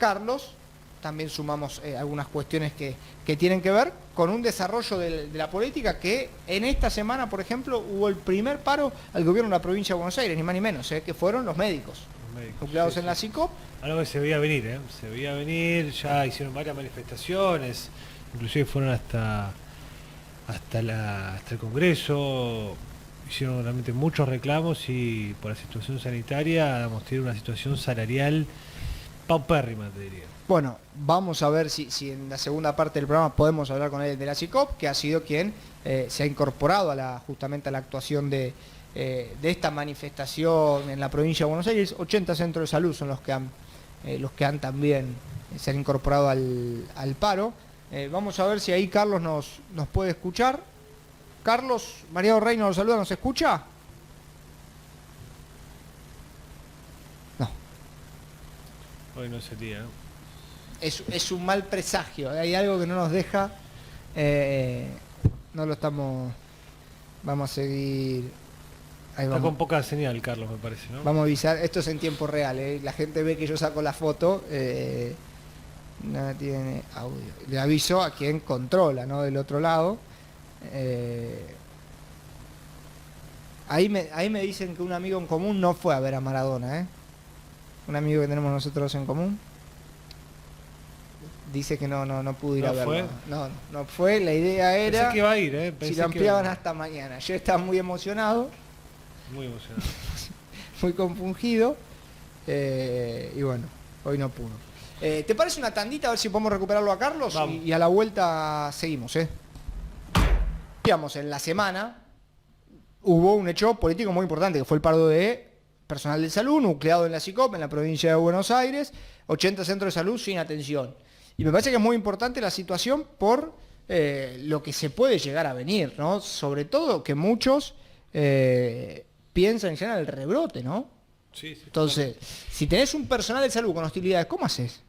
Speaker 1: Carlos, también sumamos algunas cuestiones que tienen que ver con un desarrollo de la política que en esta semana, por ejemplo, hubo el primer paro al gobierno de la provincia de Buenos Aires, ni más ni menos, que fueron los médicos nucleados en la SICOP.
Speaker 2: Algo que se veía venir, se veía venir, ya hicieron varias manifestaciones, inclusive fueron hasta el Congreso, hicieron realmente muchos reclamos y por la situación sanitaria, tiene una situación salarial paupérrima, te diría.
Speaker 1: Bueno, vamos a ver si en la segunda parte del programa podemos hablar con él de la SICOP, que ha sido quien se ha incorporado justamente a la actuación de esta manifestación en la provincia de Buenos Aires. 80 centros de salud son los que han también se han incorporado al paro. Vamos a ver si ahí Carlos nos puede escuchar. Carlos, Mariano Reynolds nos saluda, ¿nos escucha? No.
Speaker 2: Hoy no sería, ¿no?
Speaker 1: Es un mal presagio, hay algo que no nos deja, no lo estamos, vamos a seguir, ahí
Speaker 2: Está
Speaker 1: vamos.
Speaker 2: con poca señal, Carlos, me parece, ¿no?
Speaker 1: Vamos a avisar, esto es en tiempo real, la gente ve que yo saco la foto, no tiene audio, le aviso a quien controla, ¿no? Del otro lado, ahí me dicen que un amigo en común no fue a ver a Maradona, ¿eh? Un amigo que tenemos nosotros en común. Dice que no pudo ir a verlo.
Speaker 2: Fue?
Speaker 1: No fue, la idea era...
Speaker 2: Pensé que iba a ir,
Speaker 1: si lo ampliaban hasta mañana. Yo estaba muy emocionado.
Speaker 2: Muy emocionado.
Speaker 1: Muy compungido. Y bueno, hoy no pudo. ¿Te parece una tandita a ver si podemos recuperarlo a Carlos? Y a la vuelta seguimos, Digamos, en la semana hubo un hecho político muy importante, que fue el paro de personal de salud nucleado en la SICOP, en la provincia de Buenos Aires, 80 centros de salud sin atención. Y me parece que es muy importante la situación por lo que se puede llegar a venir, ¿no? Sobre todo que muchos piensan ya en el rebrote, ¿no?
Speaker 2: Sí, sí.
Speaker 1: Entonces, si tenés un personal de salud con hostilidades, ¿cómo haces?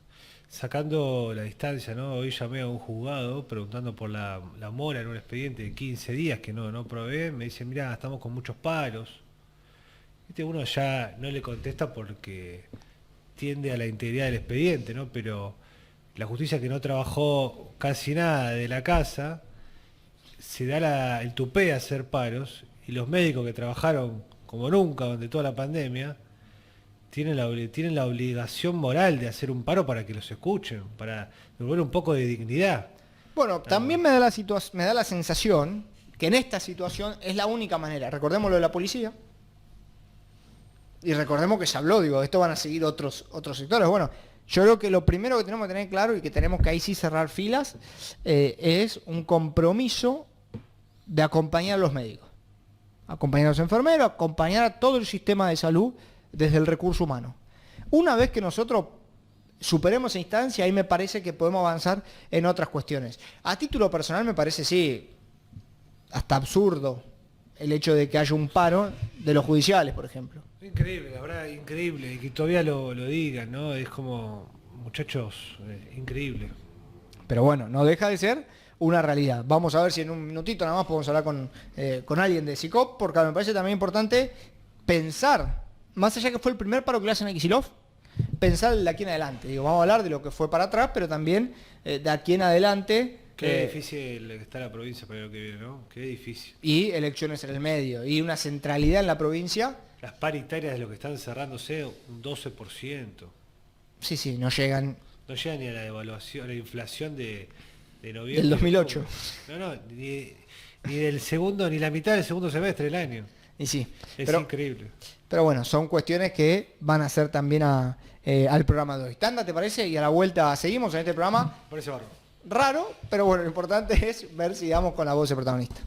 Speaker 2: Sacando la distancia, ¿no? Hoy llamé a un juzgado preguntando por la mora en un expediente de 15 días que no probé. Me dice, mirá, estamos con muchos paros. Uno ya no le contesta porque tiende a la integridad del expediente, ¿no? Pero la justicia, que no trabajó casi nada de la casa, se da el tupé a hacer paros, y los médicos que trabajaron como nunca durante toda la pandemia tienen la obligación moral de hacer un paro para que los escuchen, para devolver un poco de dignidad.
Speaker 1: Bueno, también me da la sensación que en esta situación es la única manera. Recordemos lo de la policía. Y recordemos que se habló, esto van a seguir otros sectores. Bueno, yo creo que lo primero que tenemos que tener claro, y que tenemos que ahí sí cerrar filas, es un compromiso de acompañar a los médicos, acompañar a los enfermeros, acompañar a todo el sistema de salud desde el recurso humano. Una vez que nosotros superemos esa instancia, ahí me parece que podemos avanzar en otras cuestiones. A título personal me parece, sí, hasta absurdo el hecho de que haya un paro de los judiciales, por ejemplo.
Speaker 2: Increíble, la verdad, increíble, y que todavía lo digan, ¿no? Es como, muchachos, increíble.
Speaker 1: Pero bueno, no deja de ser una realidad. Vamos a ver si en un minutito nada más podemos hablar con alguien de SICOP, porque me parece también importante pensar, más allá que fue el primer paro que le hacen a Kicillof, pensar de aquí en adelante. Vamos a hablar de lo que fue para atrás, pero también de aquí en adelante.
Speaker 2: Qué difícil está la provincia para lo que viene, ¿no? Qué difícil.
Speaker 1: Y elecciones en el medio, y una centralidad en la provincia.
Speaker 2: Las paritarias de lo que están cerrándose, un 12%.
Speaker 1: Sí, no llegan.
Speaker 2: No llegan ni a la devaluación, a la inflación de noviembre.
Speaker 1: Del 2008.
Speaker 2: No, ni del segundo, ni la mitad del segundo semestre del año.
Speaker 1: Y sí.
Speaker 2: Es increíble.
Speaker 1: Pero bueno, son cuestiones que van a ser también al programa de hoy. Tanda, ¿te parece? Y a la vuelta seguimos en este programa.
Speaker 2: Parece barro.
Speaker 1: Raro, pero bueno, lo importante es ver si damos con la voz de protagonista.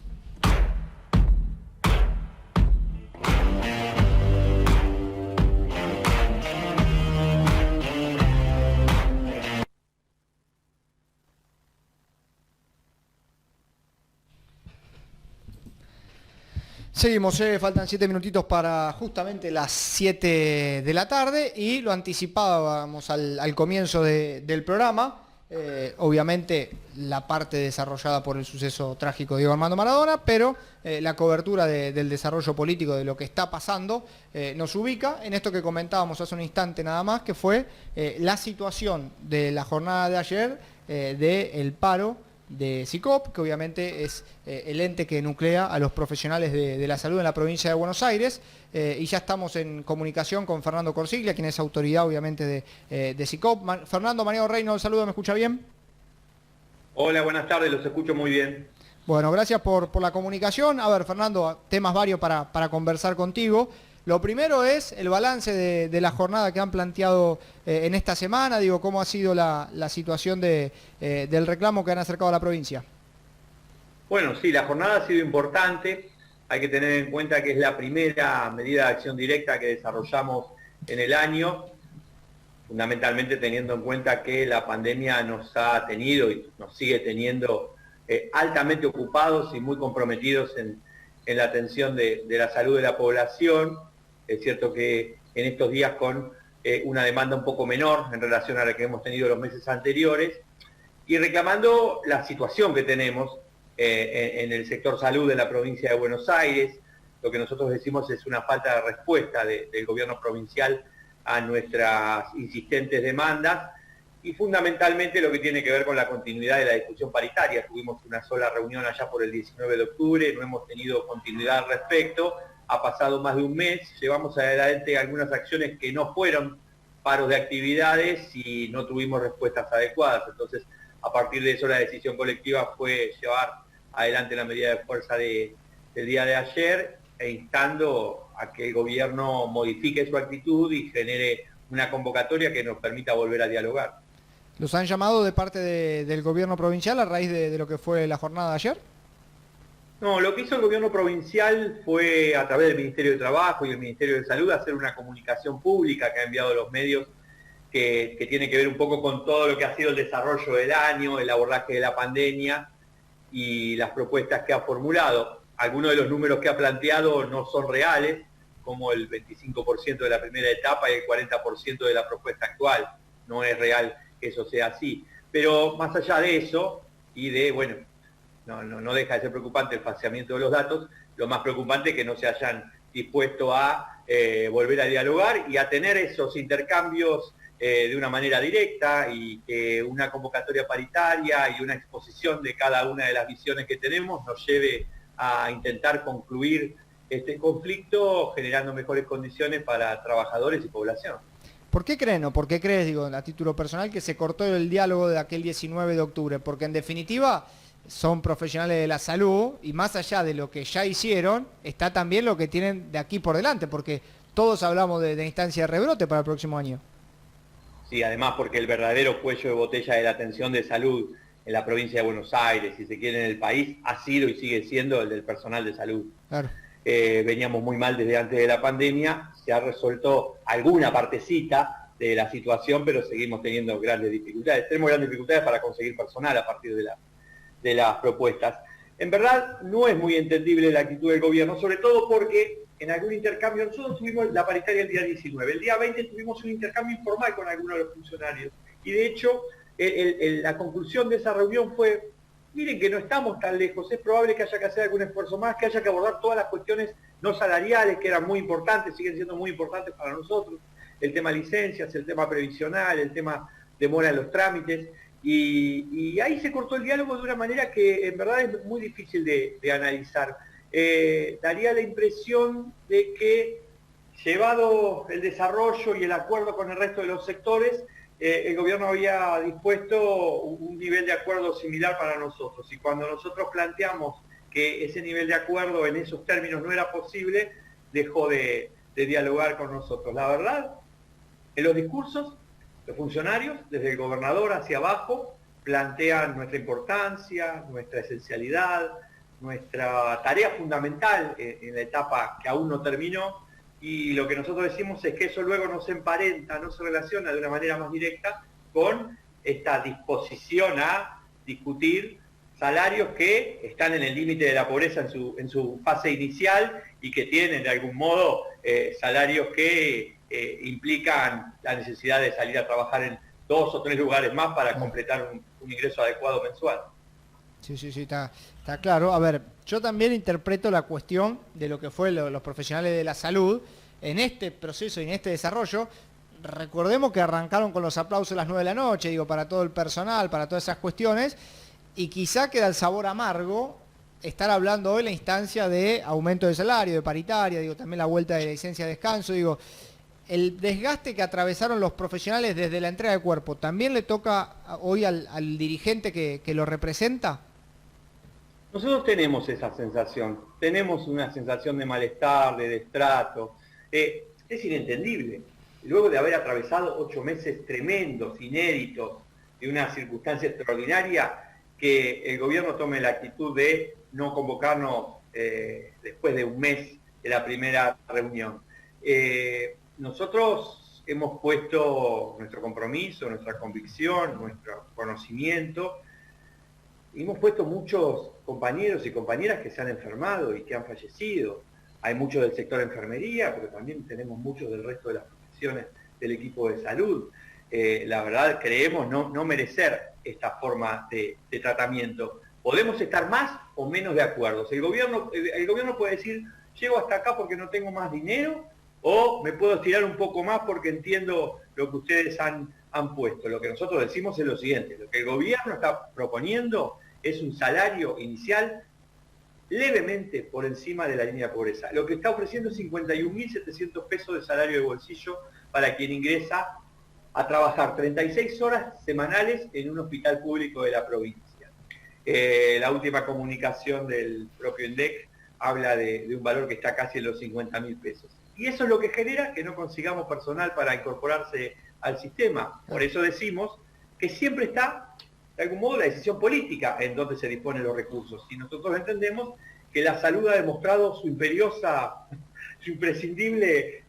Speaker 1: Seguimos, faltan 7 minutitos para justamente las 7 de la tarde, y lo anticipábamos al comienzo del programa. Obviamente la parte desarrollada por el suceso trágico de Diego Armando Maradona, pero la cobertura del desarrollo político de lo que está pasando nos ubica en esto que comentábamos hace un instante nada más, que fue la situación de la jornada de ayer del paro de SICOP, que obviamente es el ente que nuclea a los profesionales de la salud en la provincia de Buenos Aires, y ya estamos en comunicación con Fernando Corsiglia, quien es autoridad obviamente de SICOP. Fernando, Mariano Reynolds, saludo, ¿me escucha bien?
Speaker 4: Hola, buenas tardes, los escucho muy bien.
Speaker 1: Bueno, gracias por la comunicación. A ver, Fernando, temas varios para conversar contigo. Lo primero es el balance de la jornada que han planteado en esta semana. ¿Cómo ha sido la situación del reclamo que han acercado a la provincia?
Speaker 4: Bueno, sí, la jornada ha sido importante. Hay que tener en cuenta que es la primera medida de acción directa que desarrollamos en el año, fundamentalmente teniendo en cuenta que la pandemia nos ha tenido y nos sigue teniendo altamente ocupados y muy comprometidos en la atención de la salud de la población. Es cierto que en estos días con una demanda un poco menor en relación a la que hemos tenido los meses anteriores, y reclamando la situación que tenemos en el sector salud de la provincia de Buenos Aires. Lo que nosotros decimos es una falta de respuesta del gobierno provincial a nuestras insistentes demandas, y fundamentalmente lo que tiene que ver con la continuidad de la discusión paritaria. Tuvimos una sola reunión allá por el 19 de octubre, no hemos tenido continuidad al respecto, ha pasado más de un mes, llevamos adelante algunas acciones que no fueron paros de actividades y no tuvimos respuestas adecuadas. Entonces, a partir de eso la decisión colectiva fue llevar adelante la medida de fuerza del día de ayer e instando a que el gobierno modifique su actitud y genere una convocatoria que nos permita volver a dialogar.
Speaker 1: ¿Los han llamado de parte del gobierno provincial a raíz de lo que fue la jornada de ayer?
Speaker 4: No, lo que hizo el gobierno provincial fue, a través del Ministerio de Trabajo y el Ministerio de Salud, hacer una comunicación pública que ha enviado a los medios que tiene que ver un poco con todo lo que ha sido el desarrollo del año, el abordaje de la pandemia y las propuestas que ha formulado. Algunos de los números que ha planteado no son reales, como el 25% de la primera etapa y el 40% de la propuesta actual. No es real que eso sea así. Pero más allá de eso, y de, bueno, no deja de ser preocupante el falseamiento de los datos, lo más preocupante es que no se hayan dispuesto a volver a dialogar y a tener esos intercambios de una manera directa y que una convocatoria paritaria y una exposición de cada una de las visiones que tenemos nos lleve a intentar concluir este conflicto generando mejores condiciones para trabajadores y población.
Speaker 1: ¿Por qué creen o por qué crees, digo, a título personal, que se cortó el diálogo de aquel 19 de octubre? Porque en definitiva son profesionales de la salud y más allá de lo que ya hicieron, está también lo que tienen de aquí por delante, porque todos hablamos de instancia de rebrote para el próximo año.
Speaker 4: Sí, además porque el verdadero cuello de botella de la atención de salud en la provincia de Buenos Aires, si se quiere en el país, ha sido y sigue siendo el del personal de salud.
Speaker 1: Claro.
Speaker 4: Veníamos muy mal desde antes de la pandemia, se ha resuelto alguna partecita de la situación, pero seguimos teniendo grandes dificultades. Tenemos grandes dificultades para conseguir personal a partir de las propuestas. En verdad, no es muy entendible la actitud del gobierno, sobre todo porque en algún intercambio, nosotros tuvimos la paritaria el día 19, el día 20 tuvimos un intercambio informal con algunos de los funcionarios, y de hecho, la conclusión de esa reunión fue: miren que no estamos tan lejos, es probable que haya que hacer algún esfuerzo más, que haya que abordar todas las cuestiones no salariales, que eran muy importantes, siguen siendo muy importantes para nosotros, el tema licencias, el tema previsional, el tema demora en los trámites, y ahí se cortó el diálogo de una manera que en verdad es muy difícil de analizar. Daría la impresión de que, llevado el desarrollo y el acuerdo con el resto de los sectores, el gobierno había dispuesto un nivel de acuerdo similar para nosotros, y cuando nosotros planteamos que ese nivel de acuerdo en esos términos no era posible, dejó de dialogar con nosotros. La verdad, en los discursos, los funcionarios, desde el gobernador hacia abajo, plantean nuestra importancia, nuestra esencialidad, nuestra tarea fundamental en la etapa que aún no terminó, y lo que nosotros decimos es que eso luego no se emparenta, no se relaciona de una manera más directa con esta disposición a discutir salarios que están en el límite de la pobreza en su fase inicial y que tienen de algún modo salarios que implican la necesidad de salir a trabajar en 2 o 3 lugares más para completar un ingreso adecuado mensual.
Speaker 1: Sí, está claro. A ver, yo también interpreto la cuestión de lo que fue los profesionales de la salud en este proceso y en este desarrollo. Recordemos que arrancaron con los aplausos a las 9 de la noche, digo, para todo el personal, para todas esas cuestiones, y quizá queda el sabor amargo estar hablando hoy la instancia de aumento de salario, de paritaria, digo, también la vuelta de la licencia de descanso, digo, el desgaste que atravesaron los profesionales desde la entrega de cuerpo, ¿también le toca hoy al dirigente que lo representa?
Speaker 4: Nosotros tenemos esa sensación, tenemos una sensación de malestar, de destrato. Es inentendible. Luego de haber atravesado 8 meses tremendos, inéditos, de una circunstancia extraordinaria, que el gobierno tome la actitud de no convocarnos después de un mes de la primera reunión. Nosotros hemos puesto nuestro compromiso, nuestra convicción, nuestro conocimiento. Hemos puesto muchos compañeros y compañeras que se han enfermado y que han fallecido. Hay muchos del sector de enfermería, pero también tenemos muchos del resto de las profesiones del equipo de salud. La verdad, creemos no merecer esta forma de tratamiento. Podemos estar más o menos de acuerdo. El gobierno puede decir: llego hasta acá porque no tengo más dinero, o me puedo estirar un poco más porque entiendo lo que ustedes han puesto. Lo que nosotros decimos es lo siguiente: lo que el gobierno está proponiendo es un salario inicial levemente por encima de la línea de pobreza. Lo que está ofreciendo es 51.700 pesos de salario de bolsillo para quien ingresa a trabajar 36 horas semanales en un hospital público de la provincia. La última comunicación del propio INDEC habla de un valor que está casi en los 50.000 pesos. Y eso es lo que genera que no consigamos personal para incorporarse al sistema. Por eso decimos que siempre está, de algún modo, la decisión política en donde se disponen los recursos. Y nosotros entendemos que la salud ha demostrado su imprescindible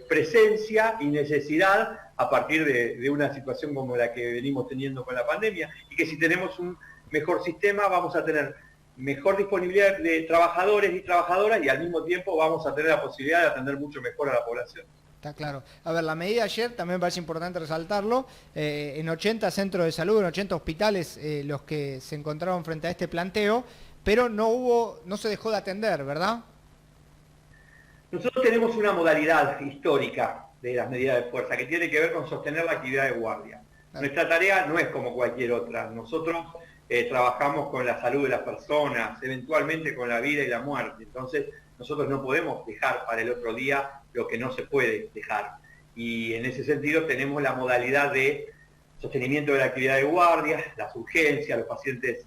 Speaker 4: presencia y necesidad a partir de una situación como la que venimos teniendo con la pandemia, y que si tenemos un mejor sistema vamos a tener mejor disponibilidad de trabajadores y trabajadoras, y al mismo tiempo vamos a tener la posibilidad de atender mucho mejor a la población.
Speaker 1: Está claro. A ver, la medida ayer, también me parece importante resaltarlo, en 80 centros de salud, en 80 hospitales los que se encontraron frente a este planteo, pero no se dejó de atender, ¿verdad?
Speaker 4: Nosotros tenemos una modalidad histórica de las medidas de fuerza que tiene que ver con sostener la actividad de guardia. Nuestra tarea no es como cualquier otra. Nosotros trabajamos con la salud de las personas, eventualmente con la vida y la muerte. Entonces, nosotros no podemos dejar para el otro día lo que no se puede dejar. Y en ese sentido tenemos la modalidad de sostenimiento de la actividad de guardia, las urgencias, los pacientes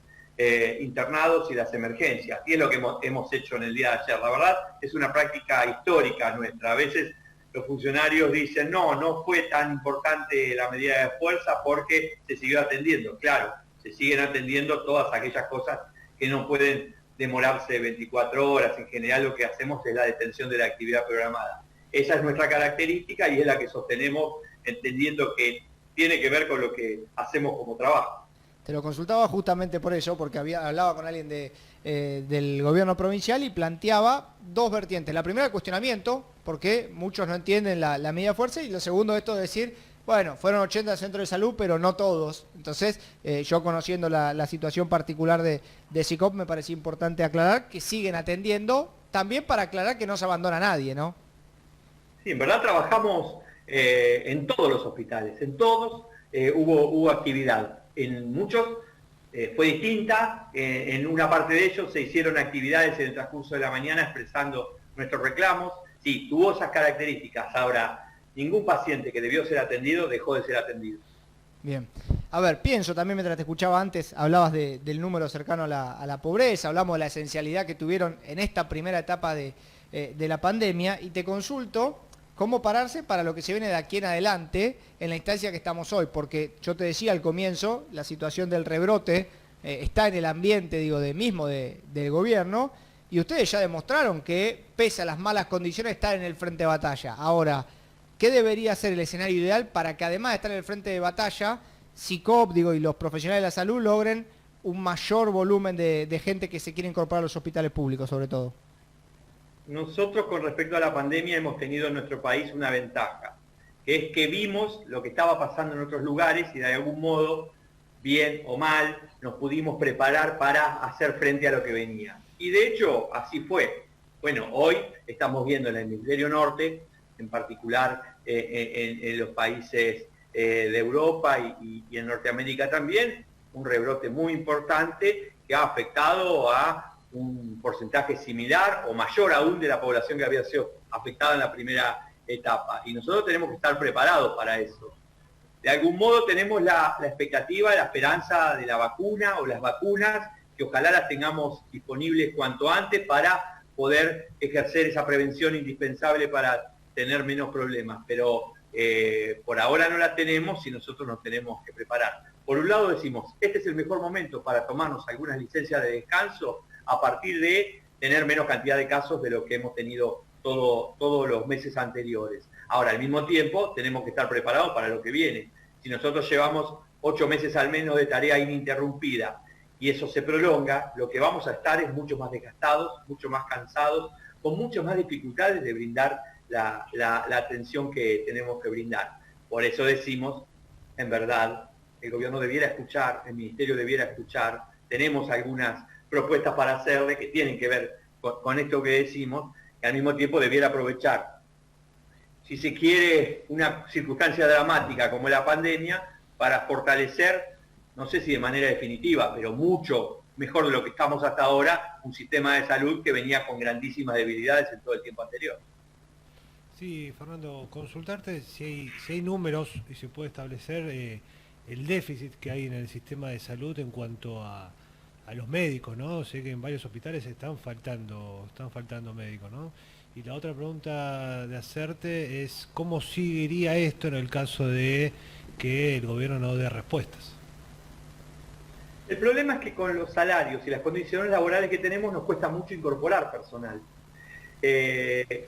Speaker 4: internados y las emergencias. Y es lo que hemos hecho en el día de ayer. La verdad, es una práctica histórica nuestra. A veces los funcionarios dicen, no fue tan importante la medida de fuerza porque se siguió atendiendo. Claro, se siguen atendiendo todas aquellas cosas que no pueden demorarse 24 horas. En general lo que hacemos es la detención de la actividad programada. Esa es nuestra característica y es la que sostenemos, entendiendo que tiene que ver con lo que hacemos como trabajo.
Speaker 1: Te lo consultaba justamente por eso, porque hablaba con alguien del gobierno provincial y planteaba dos vertientes. La primera, el cuestionamiento, porque muchos no entienden la medida de fuerza, y lo segundo, esto de decir, bueno, fueron 80 centros de salud, pero no todos. Entonces, yo conociendo la situación particular de SICOP, me parecía importante aclarar que siguen atendiendo, también para aclarar que no se abandona a nadie, ¿no?
Speaker 4: Sí, en verdad trabajamos en todos los hospitales, en todos hubo actividad. En muchos fue distinta, en una parte de ellos se hicieron actividades en el transcurso de la mañana expresando nuestros reclamos. Sí, tuvo esas características. Ahora, ningún paciente que debió ser atendido dejó de ser atendido.
Speaker 1: Bien. A ver, pienso también, mientras te escuchaba antes, hablabas del número cercano a la pobreza, hablamos de la esencialidad que tuvieron en esta primera etapa de la pandemia, y te consulto cómo pararse para lo que se viene de aquí en adelante en la instancia que estamos hoy, porque yo te decía al comienzo, la situación del rebrote está en el ambiente, del gobierno, y ustedes ya demostraron que, pese a las malas condiciones, están en el frente de batalla. Ahora, ¿qué debería ser el escenario ideal para que, además de estar en el frente de batalla, SICOP, y los profesionales de la salud logren un mayor volumen de gente que se quiere incorporar a los hospitales públicos, sobre todo?
Speaker 4: Nosotros, con respecto a la pandemia, hemos tenido en nuestro país una ventaja, que es que vimos lo que estaba pasando en otros lugares y de algún modo, bien o mal, nos pudimos preparar para hacer frente a lo que venía. Y de hecho, así fue. Bueno, hoy estamos viendo en el hemisferio norte, en particular en los países de Europa y en Norteamérica también, un rebrote muy importante que ha afectado a un porcentaje similar o mayor aún de la población que había sido afectada en la primera etapa. Y nosotros tenemos que estar preparados para eso. De algún modo tenemos la expectativa, la esperanza de la vacuna o las vacunas, que ojalá las tengamos disponibles cuanto antes para poder ejercer esa prevención indispensable para tener menos problemas. Pero por ahora no la tenemos y nosotros nos tenemos que preparar. Por un lado decimos, este es el mejor momento para tomarnos algunas licencias de descanso a partir de tener menos cantidad de casos de lo que hemos tenido todos los meses anteriores. Ahora, al mismo tiempo, tenemos que estar preparados para lo que viene. Si nosotros llevamos 8 meses al menos de tarea ininterrumpida y eso se prolonga, lo que vamos a estar es mucho más desgastados, mucho más cansados, con muchas más dificultades de brindar la atención que tenemos que brindar. Por eso decimos, en verdad, el gobierno debiera escuchar, el ministerio debiera escuchar, tenemos algunas propuestas para hacerle que tienen que ver con esto que decimos, que al mismo tiempo debiera aprovechar, si se quiere, una circunstancia dramática como la pandemia para fortalecer, no sé si de manera definitiva, pero mucho mejor de lo que estamos hasta ahora, un sistema de salud que venía con grandísimas debilidades en todo el tiempo anterior.
Speaker 2: Sí, Fernando, consultarte si hay números y se puede establecer el déficit que hay en el sistema de salud en cuanto a los médicos, ¿no? Sé que en varios hospitales están faltando médicos, ¿no? Y la otra pregunta de hacerte es ¿cómo seguiría esto en el caso de que el gobierno no dé respuestas?
Speaker 4: El problema es que con los salarios y las condiciones laborales que tenemos nos cuesta mucho incorporar personal.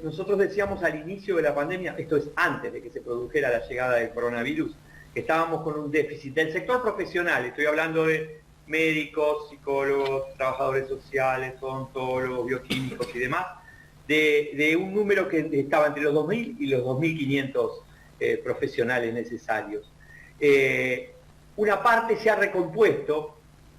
Speaker 4: Nosotros decíamos al inicio de la pandemia, esto es antes de que se produjera la llegada del coronavirus, que estábamos con un déficit del sector profesional, estoy hablando de médicos, psicólogos, trabajadores sociales, odontólogos, bioquímicos y demás, de un número que estaba entre los 2.000 y los 2.500 profesionales necesarios. Una parte se ha recompuesto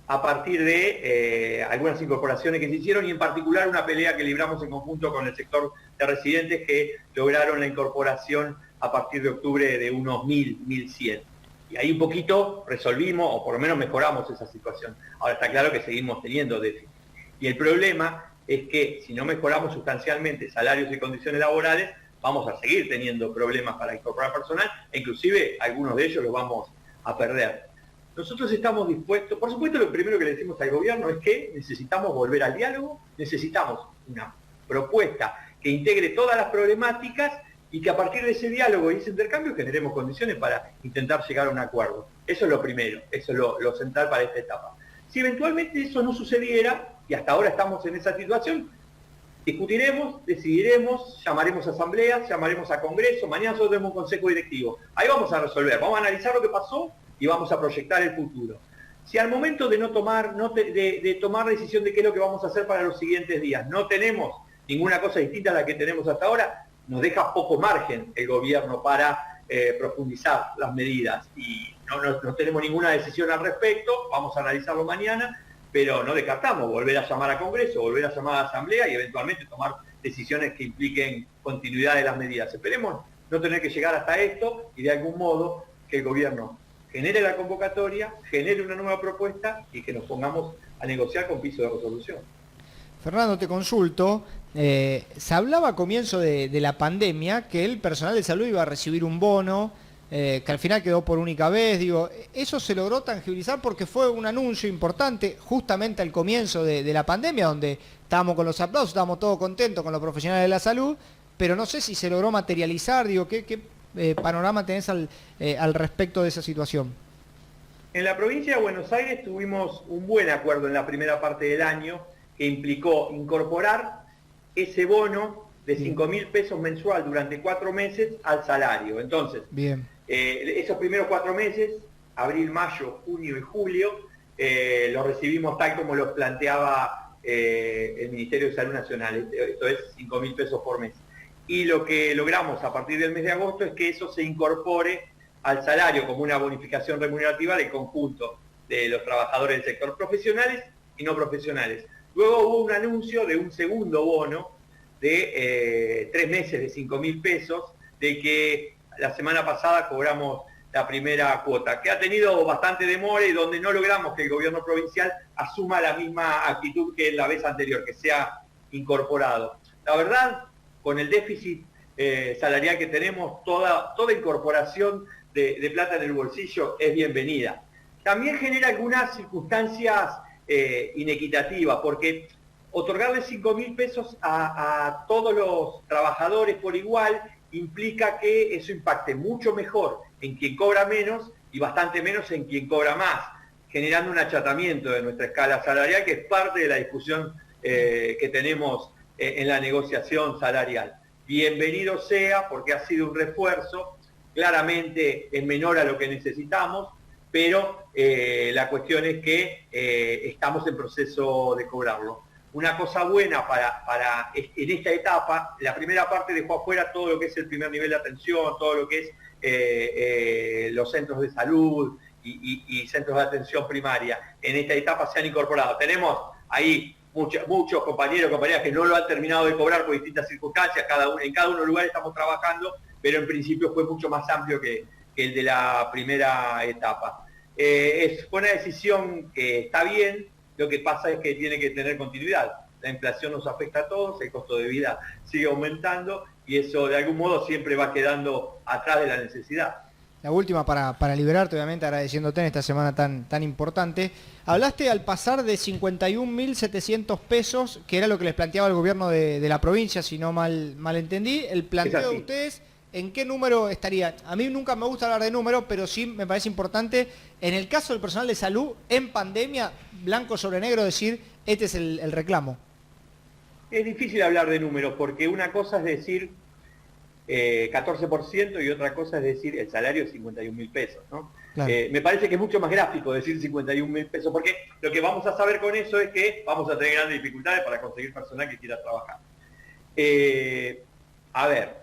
Speaker 4: a partir de algunas incorporaciones que se hicieron y en particular una pelea que libramos en conjunto con el sector de residentes que lograron la incorporación a partir de octubre de unos 1.000, 1.100. Y ahí un poquito resolvimos o por lo menos mejoramos esa situación. Ahora está claro que seguimos teniendo déficit. Y el problema es que si no mejoramos sustancialmente salarios y condiciones laborales, vamos a seguir teniendo problemas para incorporar personal e inclusive algunos de ellos los vamos a perder. Nosotros estamos dispuestos, por supuesto lo primero que le decimos al gobierno es que necesitamos volver al diálogo, necesitamos una propuesta que integre todas las problemáticas y que a partir de ese diálogo y ese intercambio generemos condiciones para intentar llegar a un acuerdo. Eso es lo primero, eso es lo central para esta etapa. Si eventualmente eso no sucediera, y hasta ahora estamos en esa situación, discutiremos, decidiremos, llamaremos a asambleas, llamaremos a congreso, mañana nosotros tenemos un consejo directivo. Ahí vamos a resolver, vamos a analizar lo que pasó y vamos a proyectar el futuro. Si al momento de de tomar decisión de qué es lo que vamos a hacer para los siguientes días, no tenemos ninguna cosa distinta a la que tenemos hasta ahora, nos deja poco margen el gobierno para profundizar las medidas y no tenemos ninguna decisión al respecto, vamos a analizarlo mañana, pero no descartamos volver a llamar a Congreso, volver a llamar a Asamblea y eventualmente tomar decisiones que impliquen continuidad de las medidas. Esperemos no tener que llegar hasta esto y de algún modo que el gobierno genere la convocatoria, genere una nueva propuesta y que nos pongamos a negociar con piso de resolución.
Speaker 1: Fernando, te consulto. Se hablaba a comienzo de la pandemia que el personal de salud iba a recibir un bono, que al final quedó por única vez. Digo, eso se logró tangibilizar porque fue un anuncio importante justamente al comienzo de la pandemia, donde estábamos con los aplausos, estábamos todos contentos con los profesionales de la salud, pero no sé si se logró materializar. Digo, ¿qué panorama tenés al respecto de esa situación?
Speaker 4: En la provincia de Buenos Aires tuvimos un buen acuerdo en la primera parte del año que implicó incorporar ese bono de 5.000 pesos mensual durante 4 meses al salario. Entonces, bien. Esos primeros 4 meses, abril, mayo, junio y julio, los recibimos tal como los planteaba el Ministerio de Salud Nacional, esto es 5.000 pesos por mes. Y lo que logramos a partir del mes de agosto es que eso se incorpore al salario como una bonificación remunerativa del conjunto de los trabajadores del sector profesionales y no profesionales. Luego hubo un anuncio de un segundo bono de 3 meses de 5.000 pesos, de que la semana pasada cobramos la primera cuota, que ha tenido bastante demora y donde no logramos que el gobierno provincial asuma la misma actitud que en la vez anterior, que sea incorporado. La verdad, con el déficit salarial que tenemos, toda incorporación de plata en el bolsillo es bienvenida. También genera algunas circunstancias inequitativas, porque otorgarle 5.000 pesos a todos los trabajadores por igual implica que eso impacte mucho mejor en quien cobra menos y bastante menos en quien cobra más, generando un achatamiento de nuestra escala salarial, que es parte de la discusión que tenemos en la negociación salarial. Bienvenido sea, porque ha sido un refuerzo, claramente es menor a lo que necesitamos, pero la cuestión es que estamos en proceso de cobrarlo. Una cosa buena en esta etapa, la primera parte dejó afuera todo lo que es el primer nivel de atención, todo lo que es los centros de salud y centros de atención primaria. En esta etapa se han incorporado. Tenemos ahí muchos compañeros y compañeras que no lo han terminado de cobrar por distintas circunstancias, en cada uno de los lugares estamos trabajando, pero en principio fue mucho más amplio que el de la primera etapa. Fue una decisión que está bien, Lo que pasa es que tiene que tener continuidad. La inflación nos afecta a todos, el costo de vida sigue aumentando y eso de algún modo siempre va quedando atrás de la necesidad.
Speaker 1: La última para liberarte, obviamente, agradeciéndote en esta semana tan importante. Hablaste al pasar de 51.700 pesos, que era lo que les planteaba el gobierno de la provincia, si no mal entendí. El planteo de ustedes, ¿en qué número estaría? A mí nunca me gusta hablar de números, pero sí me parece importante, en el caso del personal de salud, en pandemia, blanco sobre negro, decir, este es el reclamo.
Speaker 4: Es difícil hablar de números, porque una cosa es decir 14% y otra cosa es decir el salario de 51.000 pesos, ¿no? Claro. Me parece que es mucho más gráfico decir 51.000 pesos, porque lo que vamos a saber con eso es que vamos a tener grandes dificultades para conseguir personal que quiera trabajar. A ver,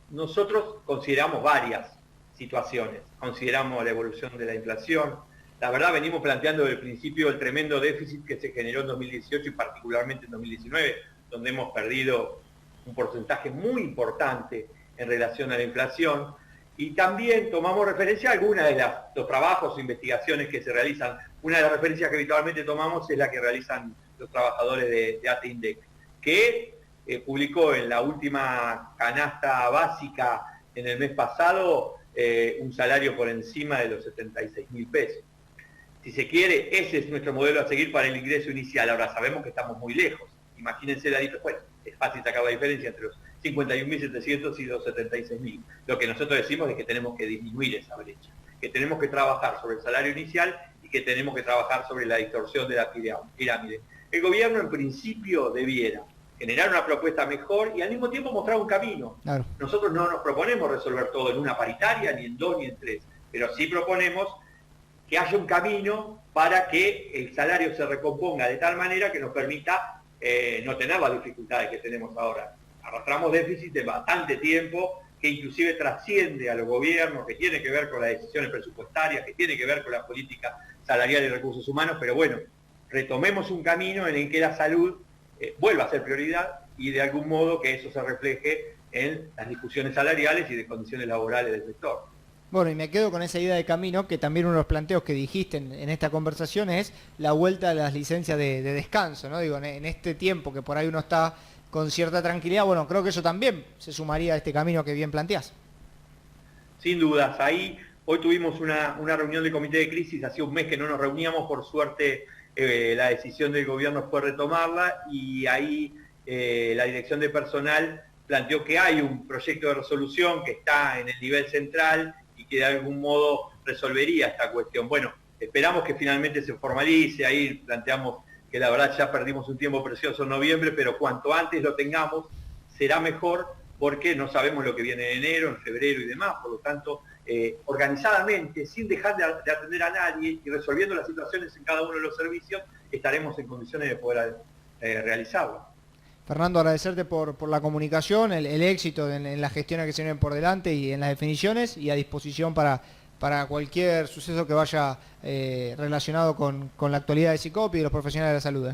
Speaker 4: nosotros consideramos varias situaciones, consideramos la evolución de la inflación. La verdad venimos planteando desde el principio el tremendo déficit que se generó en 2018 y particularmente en 2019, donde hemos perdido un porcentaje muy importante en relación a la inflación, y también tomamos referencia a algunos de los trabajos o investigaciones que se realizan. Una de las referencias que habitualmente tomamos es la que realizan los trabajadores de ATINDEC, que publicó en la última canasta básica en el mes pasado un salario por encima de los 76.000 pesos. Si se quiere, ese es nuestro modelo a seguir para el ingreso inicial. Ahora sabemos que estamos muy lejos. Imagínense la diferencia. Bueno, es fácil sacar la diferencia entre los 51.700 y los 76.000. Lo que nosotros decimos es que tenemos que disminuir esa brecha, que tenemos que trabajar sobre el salario inicial y que tenemos que trabajar sobre la distorsión de la pirámide. El gobierno en principio debiera generar una propuesta mejor y al mismo tiempo mostrar un camino. Claro. Nosotros no nos proponemos resolver todo en una paritaria, ni en 2 ni en 3, pero sí proponemos que haya un camino para que el salario se recomponga de tal manera que nos permita no tener las dificultades que tenemos ahora. Arrastramos déficit de bastante tiempo, que inclusive trasciende a los gobiernos, que tiene que ver con las decisiones presupuestarias, que tiene que ver con la política salarial y recursos humanos, pero bueno, retomemos un camino en el que la salud vuelva a ser prioridad y de algún modo que eso se refleje en las discusiones salariales y de condiciones laborales del sector.
Speaker 1: Bueno, y me quedo con esa idea de camino, que también uno de los planteos que dijiste en esta conversación es la vuelta a las licencias de descanso, ¿no? Digo, en este tiempo que por ahí uno está con cierta tranquilidad, bueno, creo que eso también se sumaría a este camino que bien planteás.
Speaker 4: Sin dudas, ahí hoy tuvimos una reunión del comité de crisis, hacía un mes que no nos reuníamos, por suerte la decisión del gobierno fue retomarla y ahí la dirección de personal planteó que hay un proyecto de resolución que está en el nivel central y que de algún modo resolvería esta cuestión. Bueno, esperamos que finalmente se formalice, ahí planteamos que la verdad ya perdimos un tiempo precioso en noviembre, pero cuanto antes lo tengamos será mejor porque no sabemos lo que viene en enero, en febrero y demás, por lo tanto, organizadamente, sin dejar de atender a nadie y resolviendo las situaciones en cada uno de los servicios, estaremos en condiciones de poder realizarlo.
Speaker 1: Fernando, agradecerte por la comunicación, el éxito en las gestiones que se vienen por delante y en las definiciones, y a disposición para cualquier suceso que vaya relacionado con la actualidad de SICOP y de los profesionales de la salud.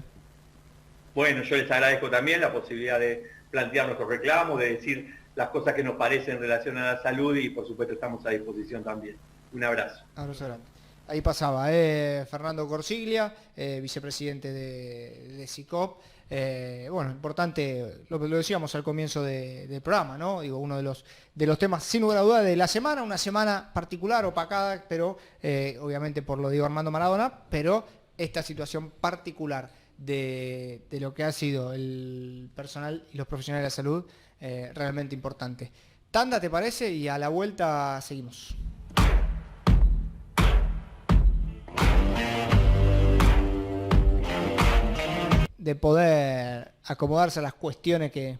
Speaker 4: Bueno, yo les agradezco también la posibilidad de plantear nuestros reclamos, de decir las cosas que nos parecen en relación a la salud y por supuesto estamos a disposición también. Un abrazo.
Speaker 1: Abrazo grande. Ahí pasaba Fernando Corsiglia, vicepresidente de SICOP. Bueno, importante, lo decíamos al comienzo del programa, ¿no? Digo, uno de los temas, sin lugar a duda, de la semana, una semana particular, opacada, pero obviamente por lo de Diego Armando Maradona, pero esta situación particular de lo que ha sido el personal y los profesionales de la salud, realmente importante. Tanda, ¿te parece? Y a la vuelta seguimos. De poder acomodarse a las cuestiones que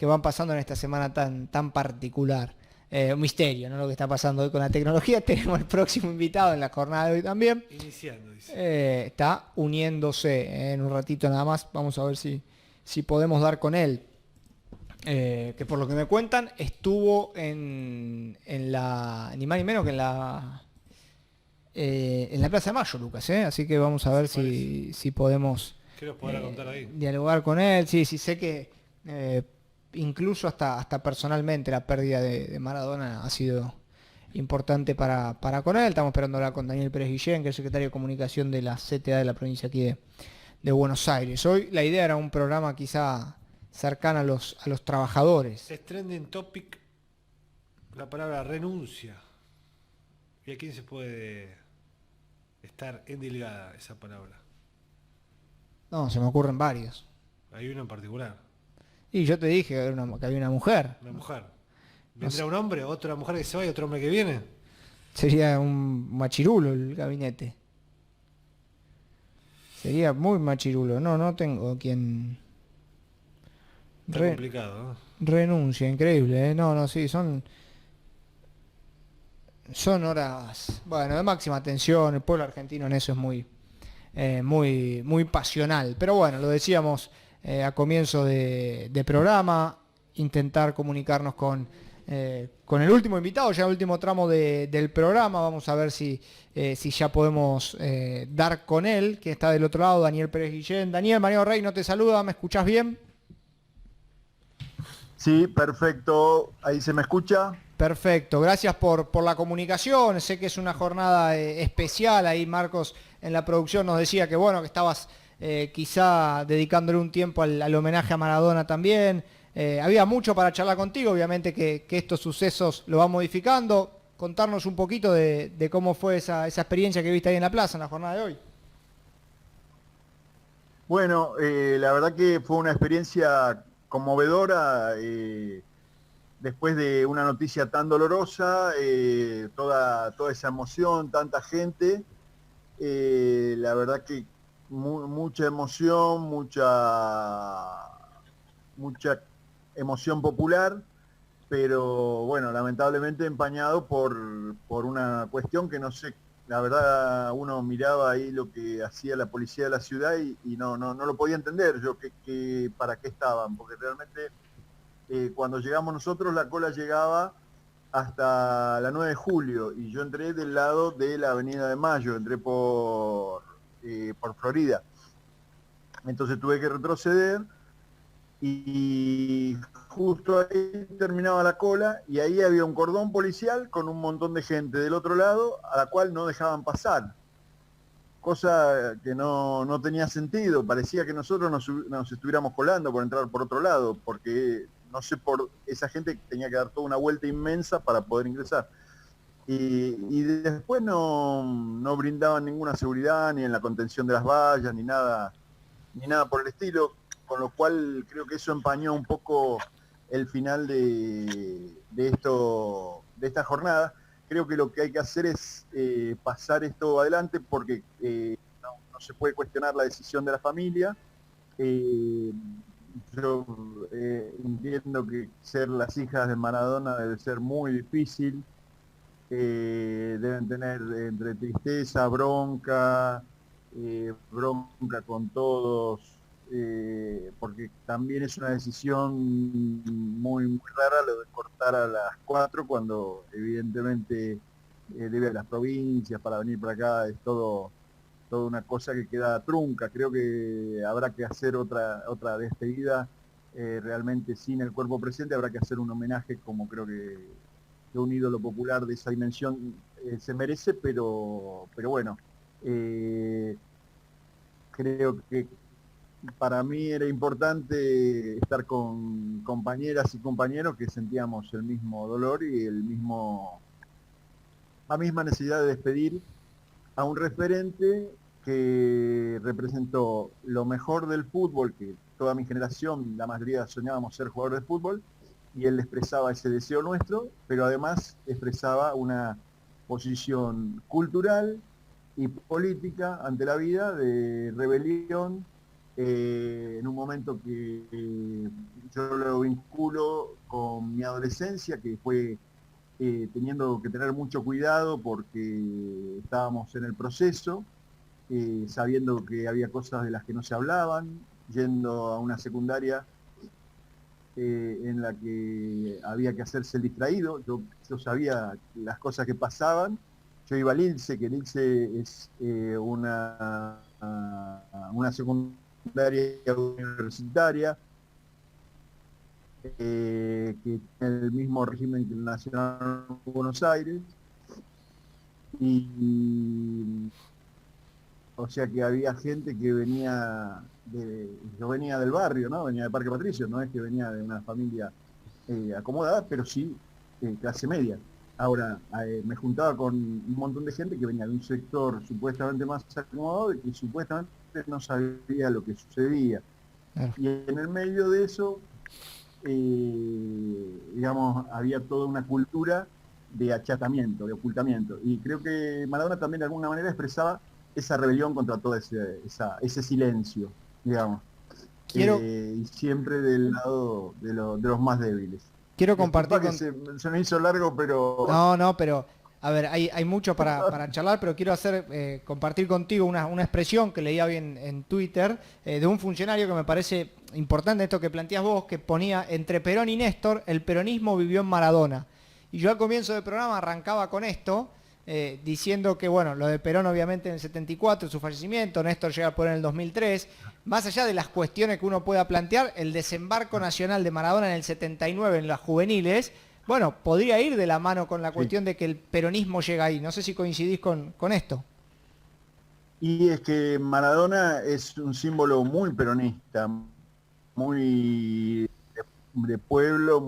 Speaker 1: van pasando en esta semana tan particular. Un misterio, ¿no? Lo que está pasando hoy con la tecnología. Tenemos el próximo invitado en la jornada de hoy también.
Speaker 2: Iniciando, dice.
Speaker 1: Está uniéndose en un ratito nada más. Vamos a ver si podemos dar con él. Que por lo que me cuentan, estuvo en la, ni más ni menos que en la Plaza de Mayo, Lucas. Así que vamos a ver si podemos...
Speaker 2: Quiero poder contar ahí.
Speaker 1: Dialogar con él, sí, sé que incluso hasta personalmente la pérdida de Maradona ha sido importante para con él. Estamos esperando hablar con Daniel Pérez Guillén, que es el secretario de Comunicación de la CTA de la provincia aquí de Buenos Aires. Hoy la idea era un programa quizá cercano a los trabajadores.
Speaker 2: Es trending topic la palabra renuncia. ¿Y a quién se puede estar endilgada esa palabra?
Speaker 1: No, se me ocurren varios.
Speaker 2: Hay uno en particular.
Speaker 1: Y yo te dije que había una mujer.
Speaker 2: Una mujer.
Speaker 1: No
Speaker 2: ¿Vendrá
Speaker 1: sé.
Speaker 2: un hombre, otra mujer que se va y otro hombre que viene?
Speaker 1: Sería un machirulo el gabinete. Sería muy machirulo. No tengo quien
Speaker 2: Está complicado, ¿no?
Speaker 1: renuncia. Increíble, ¿eh? Sí, son horas, bueno, de máxima tensión. El pueblo argentino en eso es muy pasional. Pero bueno, lo decíamos a comienzo de programa, intentar comunicarnos con el último invitado, ya el último tramo del programa. Vamos a ver si ya podemos dar con él, que está del otro lado, Daniel Pérez Guillén. Daniel, Mariano Rey no te saluda, ¿me escuchás bien?
Speaker 5: Sí, perfecto. Ahí se me escucha.
Speaker 1: Perfecto, gracias por la comunicación. Sé que es una jornada especial. Ahí Marcos en la producción nos decía que bueno, que estabas quizá dedicándole un tiempo al homenaje a Maradona también. Había mucho para charlar contigo, obviamente que estos sucesos lo van modificando. Contarnos un poquito de cómo fue esa experiencia que viste ahí en la plaza en la jornada de hoy.
Speaker 5: Bueno, la verdad que fue una experiencia conmovedora. Después de una noticia tan dolorosa, toda esa emoción, tanta gente, la verdad que mucha emoción, mucha emoción popular, pero bueno, lamentablemente empañado por una cuestión que no sé, la verdad uno miraba ahí lo que hacía la policía de la ciudad y no lo podía entender yo para qué estaban, porque realmente cuando llegamos nosotros la cola llegaba hasta la 9 de julio y yo entré del lado de la Avenida de Mayo, entré por Florida. Entonces tuve que retroceder y justo ahí terminaba la cola y ahí había un cordón policial con un montón de gente del otro lado a la cual no dejaban pasar. Cosa que no tenía sentido, parecía que nosotros nos estuviéramos colando por entrar por otro lado, porque no sé, por esa gente tenía que dar toda una vuelta inmensa para poder ingresar. Y después no brindaban ninguna seguridad, ni en la contención de las vallas, ni nada por el estilo, con lo cual creo que eso empañó un poco el final de esta jornada. Creo que lo que hay que hacer es pasar esto adelante porque no se puede cuestionar la decisión de la familia. Yo entiendo que ser las hijas de Maradona debe ser muy difícil. Deben tener entre tristeza, bronca con todos, porque también es una decisión muy rara lo de cortar a las 4 cuando evidentemente debe a las provincias para venir para acá, es toda una cosa que queda trunca. Creo que habrá que hacer otra despedida realmente sin el cuerpo presente, habrá que hacer un homenaje como creo que un ídolo popular de esa dimensión se merece, pero bueno, creo que para mí era importante estar con compañeras y compañeros que sentíamos el mismo dolor y la misma necesidad de despedir a un referente que representó lo mejor del fútbol, que toda mi generación, la mayoría soñábamos ser jugadores de fútbol, y él expresaba ese deseo nuestro, pero además expresaba una posición cultural y política ante la vida de rebelión, en un momento que yo lo vinculo con mi adolescencia, que fue teniendo que tener mucho cuidado porque estábamos en el proceso, sabiendo que había cosas de las que no se hablaban, yendo a una secundaria en la que había que hacerse el distraído. Yo sabía las cosas que pasaban. Yo iba al ILSE, que el ILSE es una secundaria universitaria que tiene el mismo régimen que el Nacional de Buenos Aires. Y O sea que había gente que yo venía del barrio, ¿no? Venía de Parque Patricio, no es que venía de una familia acomodada, pero sí clase media. Ahora, me juntaba con un montón de gente que venía de un sector supuestamente más acomodado y que supuestamente no sabía lo que sucedía.
Speaker 1: Claro.
Speaker 5: Y en el medio de eso, digamos, había toda una cultura de achatamiento, de ocultamiento. Y creo que Maradona también de alguna manera expresaba esa rebelión contra todo ese silencio, digamos. Y siempre del lado de los más débiles.
Speaker 1: Quiero compartir
Speaker 5: se me hizo largo, pero...
Speaker 1: No, pero a ver, hay mucho para charlar, pero quiero compartir contigo una expresión que leía hoy en Twitter de un funcionario que me parece importante, esto que planteas vos, que ponía: entre Perón y Néstor, el peronismo vivió en Maradona. Y yo al comienzo del programa arrancaba con esto, diciendo que, bueno, lo de Perón obviamente en el 74, su fallecimiento, Néstor llega a poder en el 2003, más allá de las cuestiones que uno pueda plantear, el desembarco nacional de Maradona en el 79 en las juveniles, bueno, podría ir de la mano con la cuestión de que el peronismo llega ahí. No sé si coincidís con esto.
Speaker 5: Y es que Maradona es un símbolo muy peronista, muy de pueblo,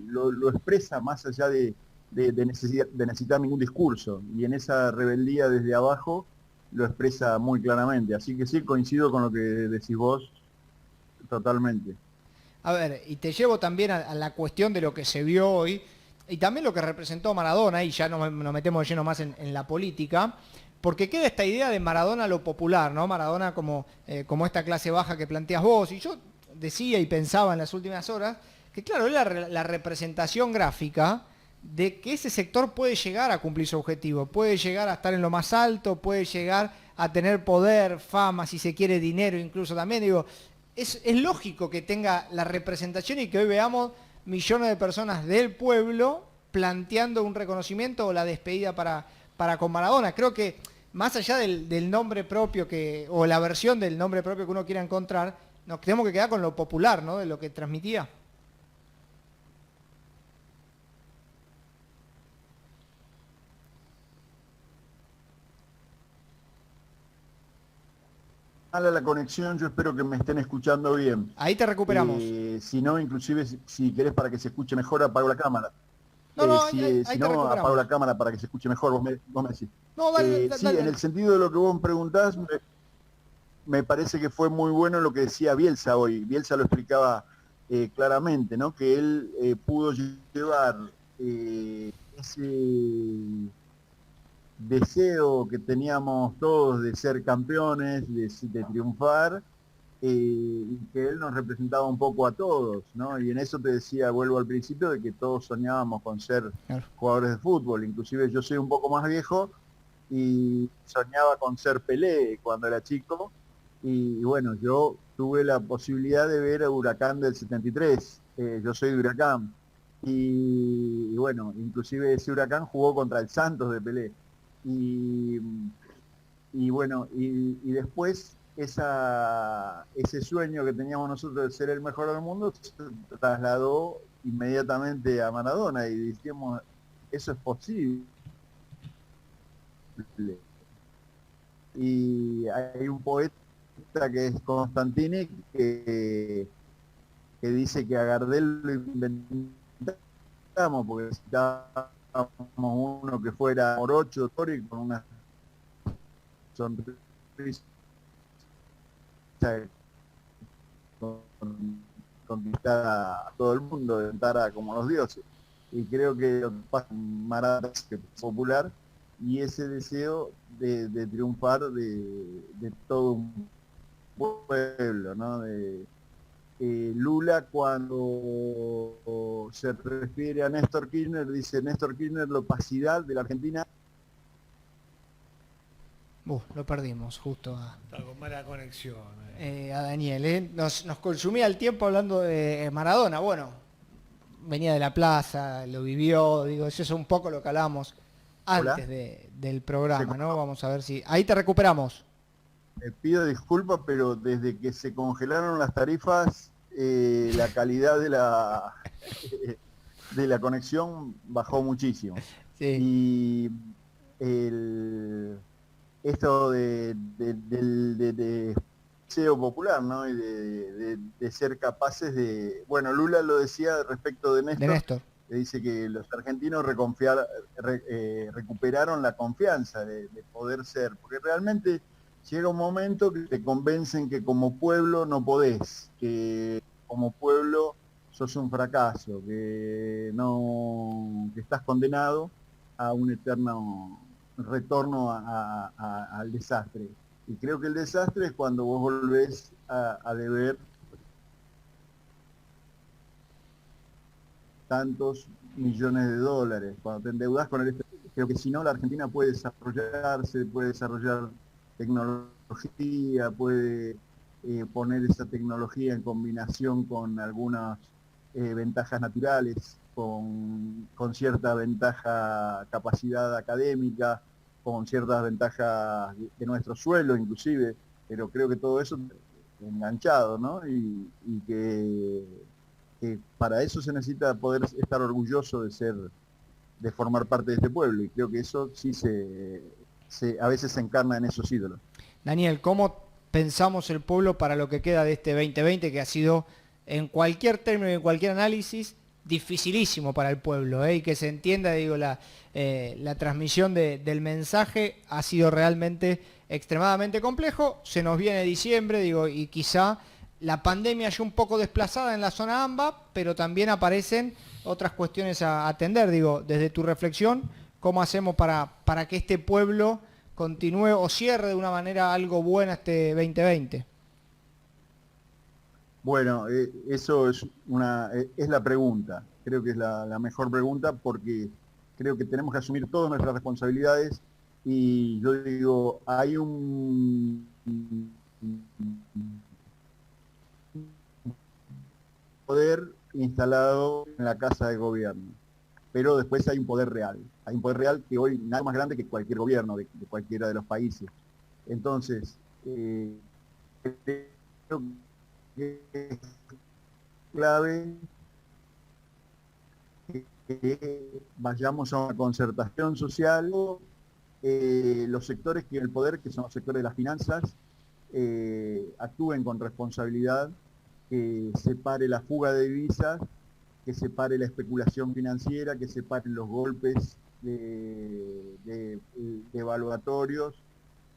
Speaker 5: lo expresa más allá de necesitar ningún discurso, y en esa rebeldía desde abajo lo expresa muy claramente. Así que sí, coincido con lo que decís vos totalmente.
Speaker 1: A ver, y te llevo también a la cuestión de lo que se vio hoy, y también lo que representó Maradona, y ya nos metemos de lleno más en la política, porque queda esta idea de Maradona lo popular, ¿no? Maradona como esta clase baja que planteas vos, y yo decía y pensaba en las últimas horas, que claro, es la representación gráfica de que ese sector puede llegar a cumplir su objetivo, puede llegar a estar en lo más alto, puede llegar a tener poder, fama, si se quiere dinero incluso también, digo, es lógico que tenga la representación y que hoy veamos millones de personas del pueblo planteando un reconocimiento o la despedida para con Maradona. Creo que más allá del nombre propio o la versión del nombre propio que uno quiera encontrar, nos tenemos que quedar con lo popular, ¿no? De lo que transmitía.
Speaker 5: Mala la conexión, yo espero que me estén escuchando bien.
Speaker 1: Ahí te recuperamos.
Speaker 5: Si no, inclusive si querés para que se escuche mejor, apago la cámara.
Speaker 1: Ahí
Speaker 5: Si
Speaker 1: te
Speaker 5: no,
Speaker 1: recuperamos.
Speaker 5: apago la cámara para que se escuche mejor, vos me decís.
Speaker 1: No, dale.
Speaker 5: Sí, en el sentido de lo que vos me preguntás, me parece que fue muy bueno lo que decía Bielsa hoy. Bielsa lo explicaba claramente, ¿no? Que él pudo llevar ese deseo que teníamos todos de ser campeones, de triunfar, y que él nos representaba un poco a todos, ¿no? Y en eso te decía, vuelvo al principio, de que todos soñábamos con ser jugadores de fútbol. Inclusive yo soy un poco más viejo y soñaba con ser Pelé cuando era chico, y bueno, yo tuve la posibilidad de ver a Huracán del 73, yo soy de Huracán, y bueno, inclusive ese Huracán jugó contra el Santos de Pelé. Y bueno, y después ese sueño que teníamos nosotros de ser el mejor del mundo se trasladó inmediatamente a Maradona, y dijimos, eso es posible. Y hay un poeta que es Constantini que dice que a Gardel lo inventamos porque necesitábamos uno que fuera morocho, Tori, con una sonrisa conquistar a todo el mundo, de como los dioses. Y creo que Maradona es popular, y ese deseo de triunfar de todo un pueblo, ¿no? Lula, cuando se refiere a Néstor Kirchner, dice Néstor Kirchner, la opacidad de la Argentina.
Speaker 1: Lo perdimos justo
Speaker 2: Está con mala conexión.
Speaker 1: a Daniel. Nos consumía el tiempo hablando de Maradona. Bueno, venía de la plaza, lo vivió, digo, eso es un poco lo que hablamos antes del programa, ¿no? Vamos a ver si... Ahí te recuperamos.
Speaker 5: Pido disculpas, pero desde que se congelaron las tarifas, la calidad de la conexión bajó muchísimo.
Speaker 1: Sí.
Speaker 5: Y esto de deseo popular, ¿no? Y de ser capaces de... Bueno, Lula lo decía respecto de
Speaker 1: De
Speaker 5: Néstor,
Speaker 1: Néstor.
Speaker 5: que dice que los argentinos recuperaron la confianza de poder ser, porque realmente llega un momento que te convencen que como pueblo no podés, que como pueblo sos un fracaso, que no, que estás condenado a un eterno retorno al desastre. Y creo que el desastre es cuando vos volvés a deber tantos millones de dólares, cuando te endeudas con el exterior. Creo que si no, la Argentina puede desarrollarse, puede desarrollar tecnología, puede poner esa tecnología en combinación con algunas ventajas naturales, con cierta ventaja, capacidad académica, con ciertas ventajas de nuestro suelo inclusive, pero creo que todo eso enganchado, ¿no? Y que para eso se necesita poder estar orgulloso de ser, de formar parte de este pueblo, y creo que eso sí a veces se encarna en esos ídolos.
Speaker 1: Daniel, ¿cómo pensamos el pueblo para lo que queda de este 2020 que ha sido, en cualquier término y en cualquier análisis, dificilísimo para el pueblo? Y que se entienda, digo, la transmisión del mensaje ha sido realmente extremadamente complejo. Se nos viene diciembre, digo, y quizá la pandemia ya un poco desplazada en la zona AMBA, pero también aparecen otras cuestiones a atender. Digo, desde tu reflexión, ¿cómo hacemos para que este pueblo continúe o cierre de una manera algo buena este 2020?
Speaker 5: Bueno, eso es la pregunta. Creo que es la mejor pregunta, porque creo que tenemos que asumir todas nuestras responsabilidades, y yo digo, hay un poder instalado en la Casa de Gobierno, pero después hay un poder real. Hay un poder real que hoy nada más grande que cualquier gobierno de cualquiera de los países. Entonces, creo que es clave que vayamos a una concertación social, los sectores que el poder, que son los sectores de las finanzas, actúen con responsabilidad, que separe la fuga de divisas, que separe la especulación financiera, que separen los golpes evaluatorios.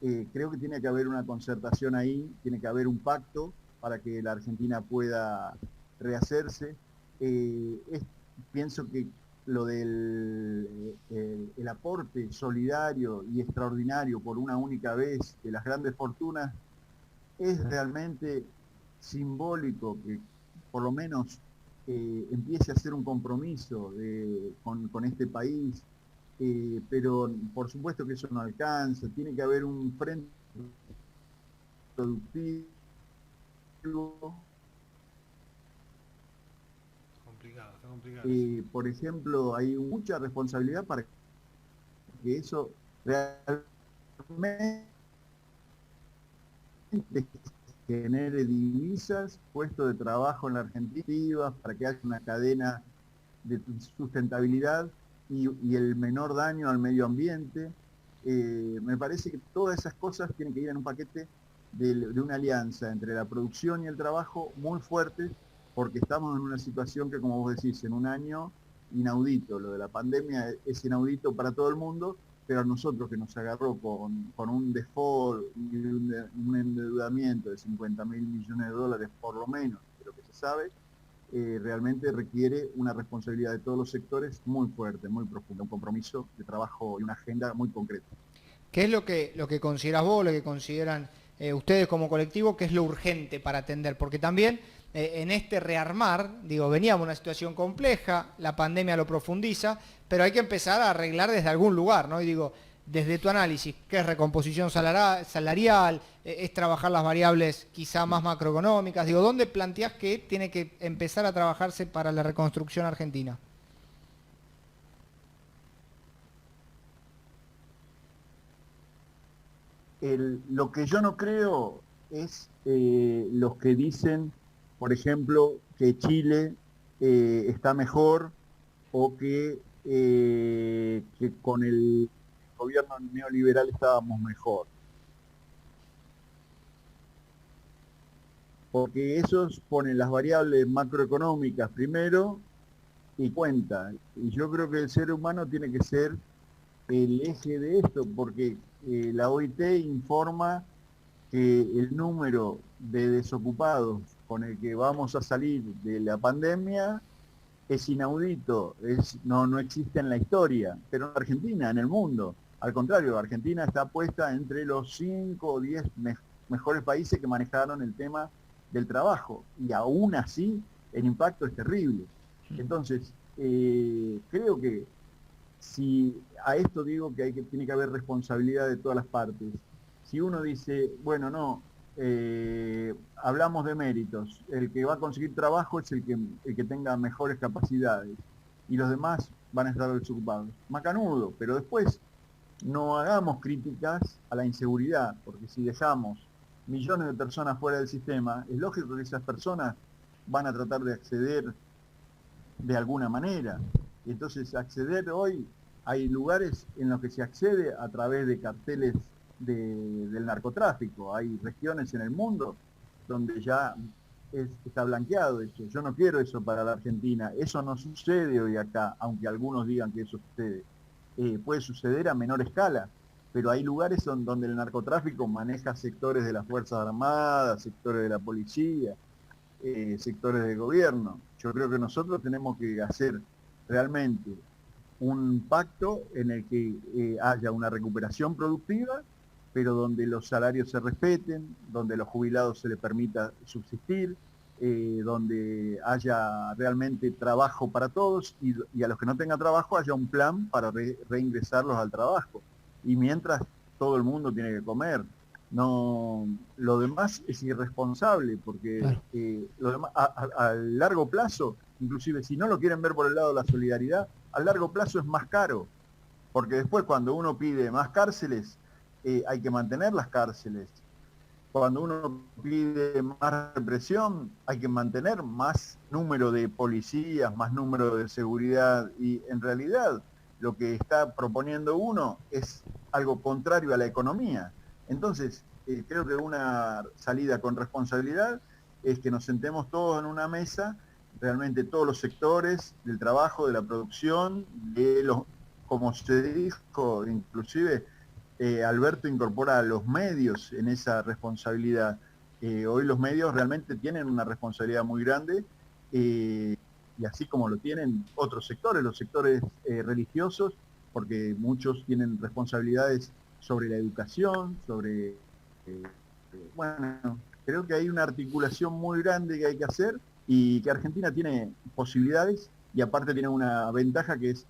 Speaker 5: Creo que tiene que haber una concertación ahí, tiene que haber un pacto para que la Argentina pueda rehacerse. Pienso que lo del el aporte solidario y extraordinario por una única vez de las grandes fortunas es realmente simbólico, que por lo menos empiece a ser un compromiso con este país, pero por supuesto que eso no alcanza, tiene que haber un frente productivo.
Speaker 2: Está complicado.
Speaker 5: Por ejemplo, hay mucha responsabilidad para que eso realmente genere divisas, puestos de trabajo en la Argentina, para que haya una cadena de sustentabilidad y el menor daño al medio ambiente. Me parece que todas esas cosas tienen que ir en un paquete de una alianza entre la producción y el trabajo muy fuerte, porque estamos en una situación que, como vos decís, en un año inaudito. Lo de la pandemia es inaudito para todo el mundo, pero a nosotros, que nos agarró con un default y un endeudamiento de 50.000 millones de dólares por lo menos, de lo que se sabe, realmente requiere una responsabilidad de todos los sectores muy fuerte, muy profunda, un compromiso de trabajo y una agenda muy concreta.
Speaker 1: ¿Qué es lo que consideras vos, lo que consideran ustedes como colectivo, que es lo urgente para atender? Porque también en este rearmar, digo, veníamos en una situación compleja, la pandemia lo profundiza, pero hay que empezar a arreglar desde algún lugar, ¿no? Y digo, desde tu análisis, ¿qué es recomposición salarial? ¿Es trabajar las variables quizá más macroeconómicas? Digo, ¿dónde planteás que tiene que empezar a trabajarse para la reconstrucción argentina?
Speaker 5: Lo que yo no creo es los que dicen, por ejemplo, que Chile está mejor, o que con el gobierno neoliberal estábamos mejor. porque esos ponen las variables macroeconómicas primero y cuenta. Y yo creo que el ser humano tiene que ser el eje de esto, porque la OIT informa que el número de desocupados con el que vamos a salir de la pandemia es inaudito, no existe en la historia, pero en Argentina, en el mundo. Al contrario, Argentina está puesta entre los 5 o 10 mejores países que manejaron el tema del trabajo, y aún así el impacto es terrible. Entonces, creo que si a esto digo que tiene que haber responsabilidad de todas las partes. Si uno dice, bueno, no, hablamos de méritos, el que va a conseguir trabajo es el que tenga mejores capacidades, y los demás van a estar desocupados. Macanudo, pero después no hagamos críticas a la inseguridad, porque si dejamos millones de personas fuera del sistema, es lógico que esas personas van a tratar de acceder de alguna manera. Entonces, acceder hoy, hay lugares en los que se accede a través de carteles del narcotráfico. Hay regiones en el mundo donde ya está blanqueado eso. Yo no quiero eso para la Argentina. Eso no sucede hoy acá, aunque algunos digan que eso sucede. Puede suceder a menor escala, pero hay lugares donde el narcotráfico maneja sectores de las Fuerzas Armadas, sectores de la policía, sectores de gobierno. Yo creo que nosotros tenemos que hacer realmente un pacto en el que haya una recuperación productiva, pero donde los salarios se respeten, donde a los jubilados se les permita subsistir, donde haya realmente trabajo para todos, y a los que no tengan trabajo haya un plan para reingresarlos al trabajo. Y mientras todo el mundo tiene que comer. No, lo demás es irresponsable, porque
Speaker 1: Claro.
Speaker 5: Lo demás, a largo plazo, inclusive si no lo quieren ver por el lado de la solidaridad, a largo plazo es más caro, porque después cuando uno pide más cárceles, hay que mantener las cárceles. Cuando uno pide más represión, hay que mantener más número de policías, más número de seguridad, y en realidad lo que está proponiendo uno es algo contrario a la economía. Entonces, creo que una salida con responsabilidad es que nos sentemos todos en una mesa, realmente todos los sectores del trabajo, de la producción, como se dijo, inclusive Alberto incorpora a los medios en esa responsabilidad. Hoy los medios realmente tienen una responsabilidad muy grande, y así como lo tienen otros sectores, los sectores religiosos, porque muchos tienen responsabilidades sobre la educación, bueno, creo que hay una articulación muy grande que hay que hacer, y que Argentina tiene posibilidades, y aparte tiene una ventaja que es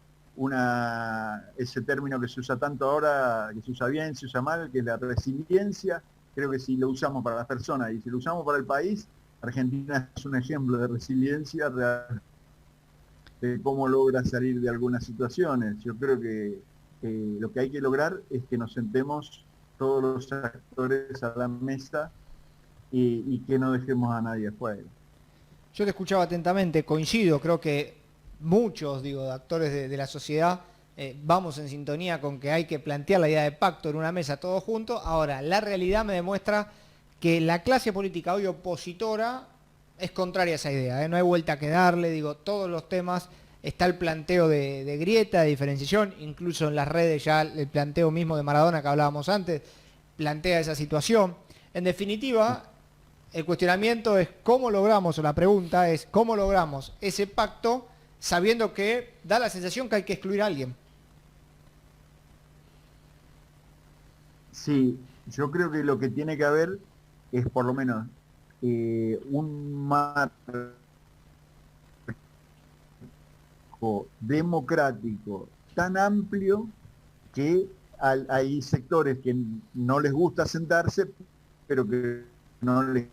Speaker 5: ese término que se usa tanto ahora, que se usa bien, se usa mal, que es la resiliencia. Creo que si lo usamos para las personas y si lo usamos para el país, Argentina es un ejemplo de resiliencia real, de cómo logra salir de algunas situaciones. Yo creo que lo que hay que lograr es que nos sentemos todos los actores a la mesa, y que no dejemos a nadie afuera.
Speaker 1: Yo te escuchaba atentamente, coincido, creo que muchos, actores de la sociedad vamos en sintonía con que hay que plantear la idea de pacto en una mesa todos juntos. Ahora, la realidad me demuestra que la clase política hoy opositora es contraria a esa idea, no hay vuelta que darle, todos los temas, está el planteo de grieta, de diferenciación, incluso en las redes ya el planteo mismo de Maradona que hablábamos antes, plantea esa situación. En definitiva, el cuestionamiento es cómo logramos, o la pregunta es cómo logramos ese pacto sabiendo que da la sensación que hay que excluir a alguien.
Speaker 5: Sí, yo creo que lo que tiene que haber es por lo menos un marco democrático tan amplio que hay sectores que no les gusta sentarse, pero que no les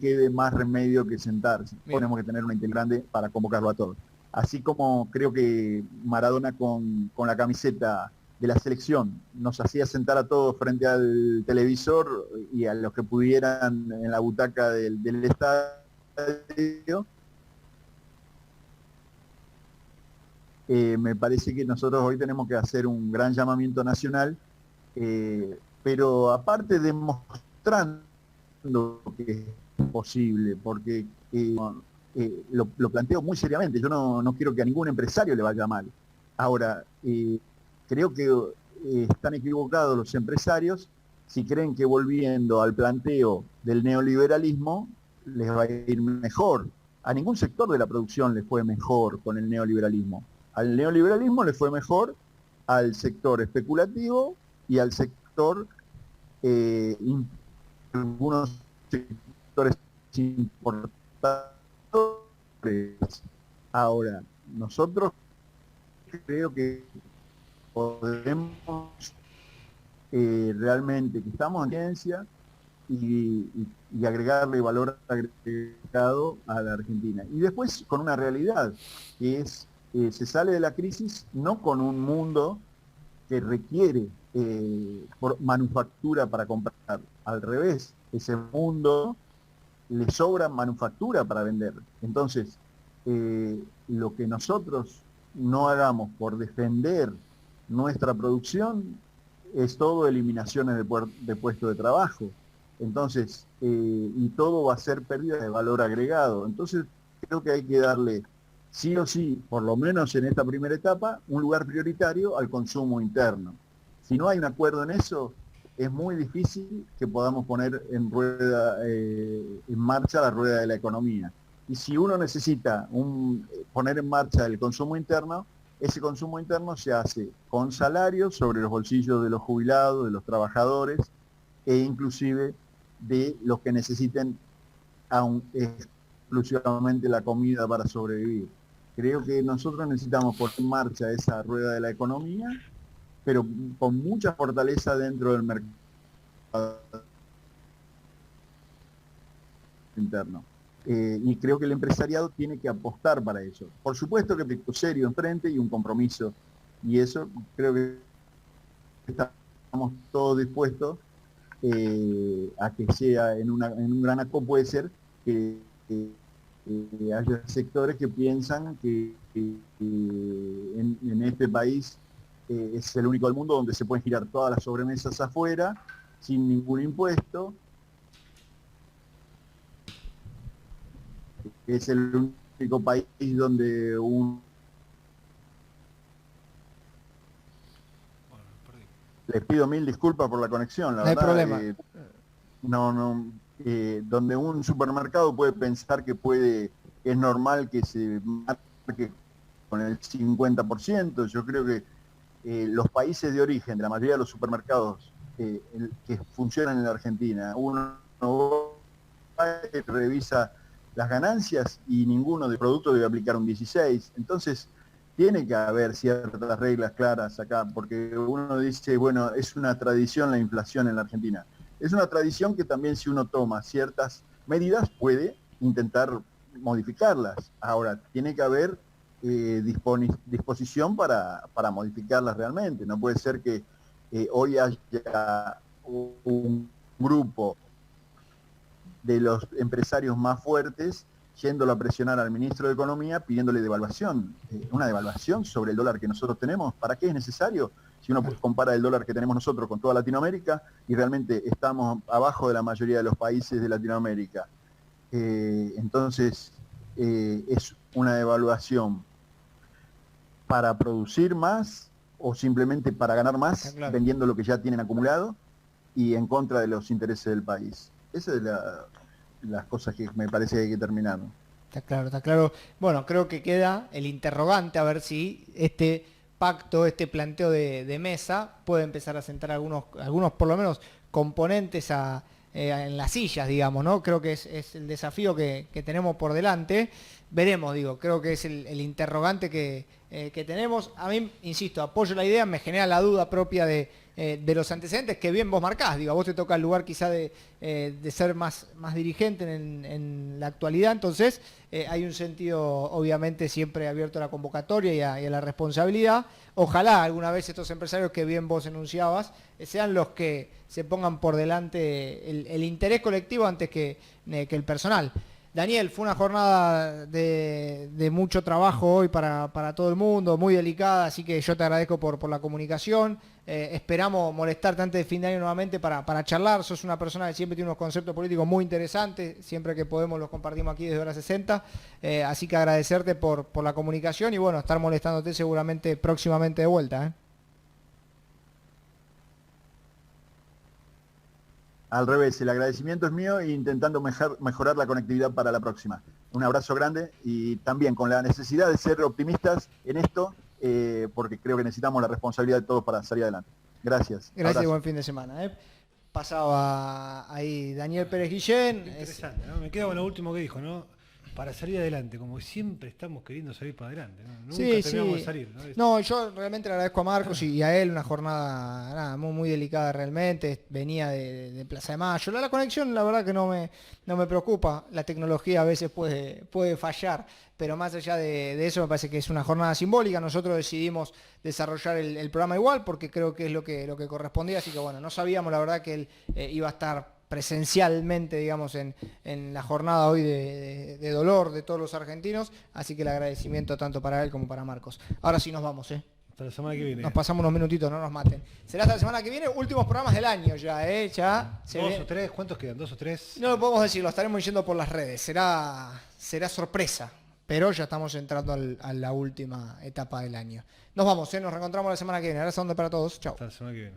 Speaker 5: quede más remedio que sentarse.
Speaker 1: Bien.
Speaker 5: Tenemos que tener una integrante para convocarlo a todos. Así como creo que Maradona con la camiseta de la selección nos hacía sentar a todos frente al televisor, y a los que pudieran en la butaca del estadio, me parece que nosotros hoy tenemos que hacer un gran llamamiento nacional, pero aparte demostrando que posible, porque lo planteo muy seriamente. Yo no quiero que a ningún empresario le vaya mal. Ahora, creo que están equivocados los empresarios si creen que volviendo al planteo del neoliberalismo les va a ir mejor. A ningún sector de la producción le fue mejor con el neoliberalismo. Al neoliberalismo le fue mejor al sector especulativo y al sector, algunos sectores importantes. Ahora, nosotros creo que podemos realmente, que estamos en ciencia y agregarle valor agregado a la Argentina. Y después con una realidad, que es, se sale de la crisis no con un mundo que requiere manufactura para comprar. Al revés, ese mundo le sobra manufactura para vender. Entonces, lo que nosotros no hagamos por defender nuestra producción es todo eliminaciones de puestos de trabajo. Entonces, y todo va a ser pérdida de valor agregado. Entonces, creo que hay que darle, sí o sí, por lo menos en esta primera etapa, un lugar prioritario al consumo interno. Si no hay un acuerdo en eso, es muy difícil que podamos poner en marcha la rueda de la economía. Y si uno necesita poner en marcha el consumo interno, ese consumo interno se hace con salarios sobre los bolsillos de los jubilados, de los trabajadores e inclusive de los que necesiten exclusivamente la comida para sobrevivir. Creo que nosotros necesitamos poner en marcha esa rueda de la economía, pero con mucha fortaleza dentro del mercado interno. Y creo que el empresariado tiene que apostar para eso. Por supuesto que hay un serio enfrente y un compromiso. Y eso creo que estamos todos dispuestos a que sea en un gran acuerdo. Puede ser que haya sectores que piensan que en este país es el único del mundo donde se pueden girar todas las sobremesas afuera sin ningún impuesto. Es el único país donde les pido mil disculpas por la conexión, la verdad.
Speaker 1: No hay problema.
Speaker 5: Donde un supermercado puede pensar que es normal que se marque con el 50%. Yo creo que los países de origen de la mayoría de los supermercados que funcionan en la Argentina, uno revisa las ganancias y ninguno de productos debe aplicar un 16. Entonces, tiene que haber ciertas reglas claras acá, porque uno dice, bueno, es una tradición la inflación en la Argentina. Es una tradición que también si uno toma ciertas medidas puede intentar modificarlas. Ahora, tiene que haber disposición para modificarlas realmente. No puede ser que hoy haya un grupo de los empresarios más fuertes yéndolo a presionar al ministro de Economía pidiéndole devaluación, una devaluación sobre el dólar que nosotros tenemos. ¿Para qué es necesario? Si uno compara el dólar que tenemos nosotros con toda Latinoamérica y realmente estamos abajo de la mayoría de los países de Latinoamérica. Entonces, es una devaluación para producir más o simplemente para ganar más, claro, vendiendo lo que ya tienen acumulado y en contra de los intereses del país. Esa es las cosas que me parece que hay que terminar, ¿no?
Speaker 1: Está claro, está claro. Bueno, creo que queda el interrogante a ver si este pacto, este planteo de mesa puede empezar a sentar algunos por lo menos componentes en las sillas, digamos, ¿no? Creo que es el desafío que tenemos por delante. Veremos, creo que es el interrogante que tenemos. A mí, insisto, apoyo la idea, me genera la duda propia de los antecedentes que bien vos marcás. A vos te toca el lugar quizá de ser más dirigente en la actualidad, entonces hay un sentido obviamente siempre abierto a la convocatoria y a la responsabilidad. Ojalá alguna vez estos empresarios que bien vos enunciabas sean los que se pongan por delante el interés colectivo antes que el personal. Daniel, fue una jornada de mucho trabajo hoy para todo el mundo, muy delicada, así que yo te agradezco por la comunicación. Esperamos molestarte antes de fin de año nuevamente para charlar. Sos una persona que siempre tiene unos conceptos políticos muy interesantes, siempre que podemos los compartimos aquí desde Hora 60. Así que agradecerte por la comunicación y bueno, estar molestándote seguramente próximamente de vuelta, ¿eh?
Speaker 5: Al revés, el agradecimiento es mío e intentando mejorar la conectividad para la próxima. Un abrazo grande y también con la necesidad de ser optimistas en esto, porque creo que necesitamos la responsabilidad de todos para salir adelante. Gracias.
Speaker 1: Gracias
Speaker 5: Abrazo.
Speaker 1: y buen fin de semana, ¿eh? Pasaba ahí Daniel Pérez Guillén.
Speaker 2: Interesante, ¿no? Me quedo con lo último que dijo, ¿no? Para salir adelante, como siempre estamos queriendo salir para adelante, ¿no? Nunca
Speaker 1: Sí,
Speaker 2: terminamos
Speaker 1: sí.
Speaker 2: de salir, ¿no?
Speaker 1: No, yo realmente le agradezco a Marcos y a él, una jornada nada, muy delicada realmente, venía de Plaza de Mayo. La conexión la verdad que no me preocupa, la tecnología a veces puede fallar, pero más allá de eso me parece que es una jornada simbólica. Nosotros decidimos desarrollar el programa igual porque creo que es lo que correspondía, así que bueno, no sabíamos la verdad que él iba a estar presencialmente, digamos, en la jornada hoy de dolor de todos los argentinos, así que el agradecimiento tanto para él como para Marcos. Ahora sí nos vamos,
Speaker 2: Hasta la semana que viene.
Speaker 1: nos pasamos unos minutitos, no nos maten. Será hasta la semana que viene, últimos programas del año ya, ya.
Speaker 2: ¿Dos o tres? ¿Cuántos quedan? ¿2 o 3?
Speaker 1: No lo podemos decir, lo estaremos yendo por las redes, será sorpresa, pero ya estamos entrando a la última etapa del año. Nos vamos, nos reencontramos la semana que viene. Abrazo para todos, chao.
Speaker 2: Hasta la semana que viene.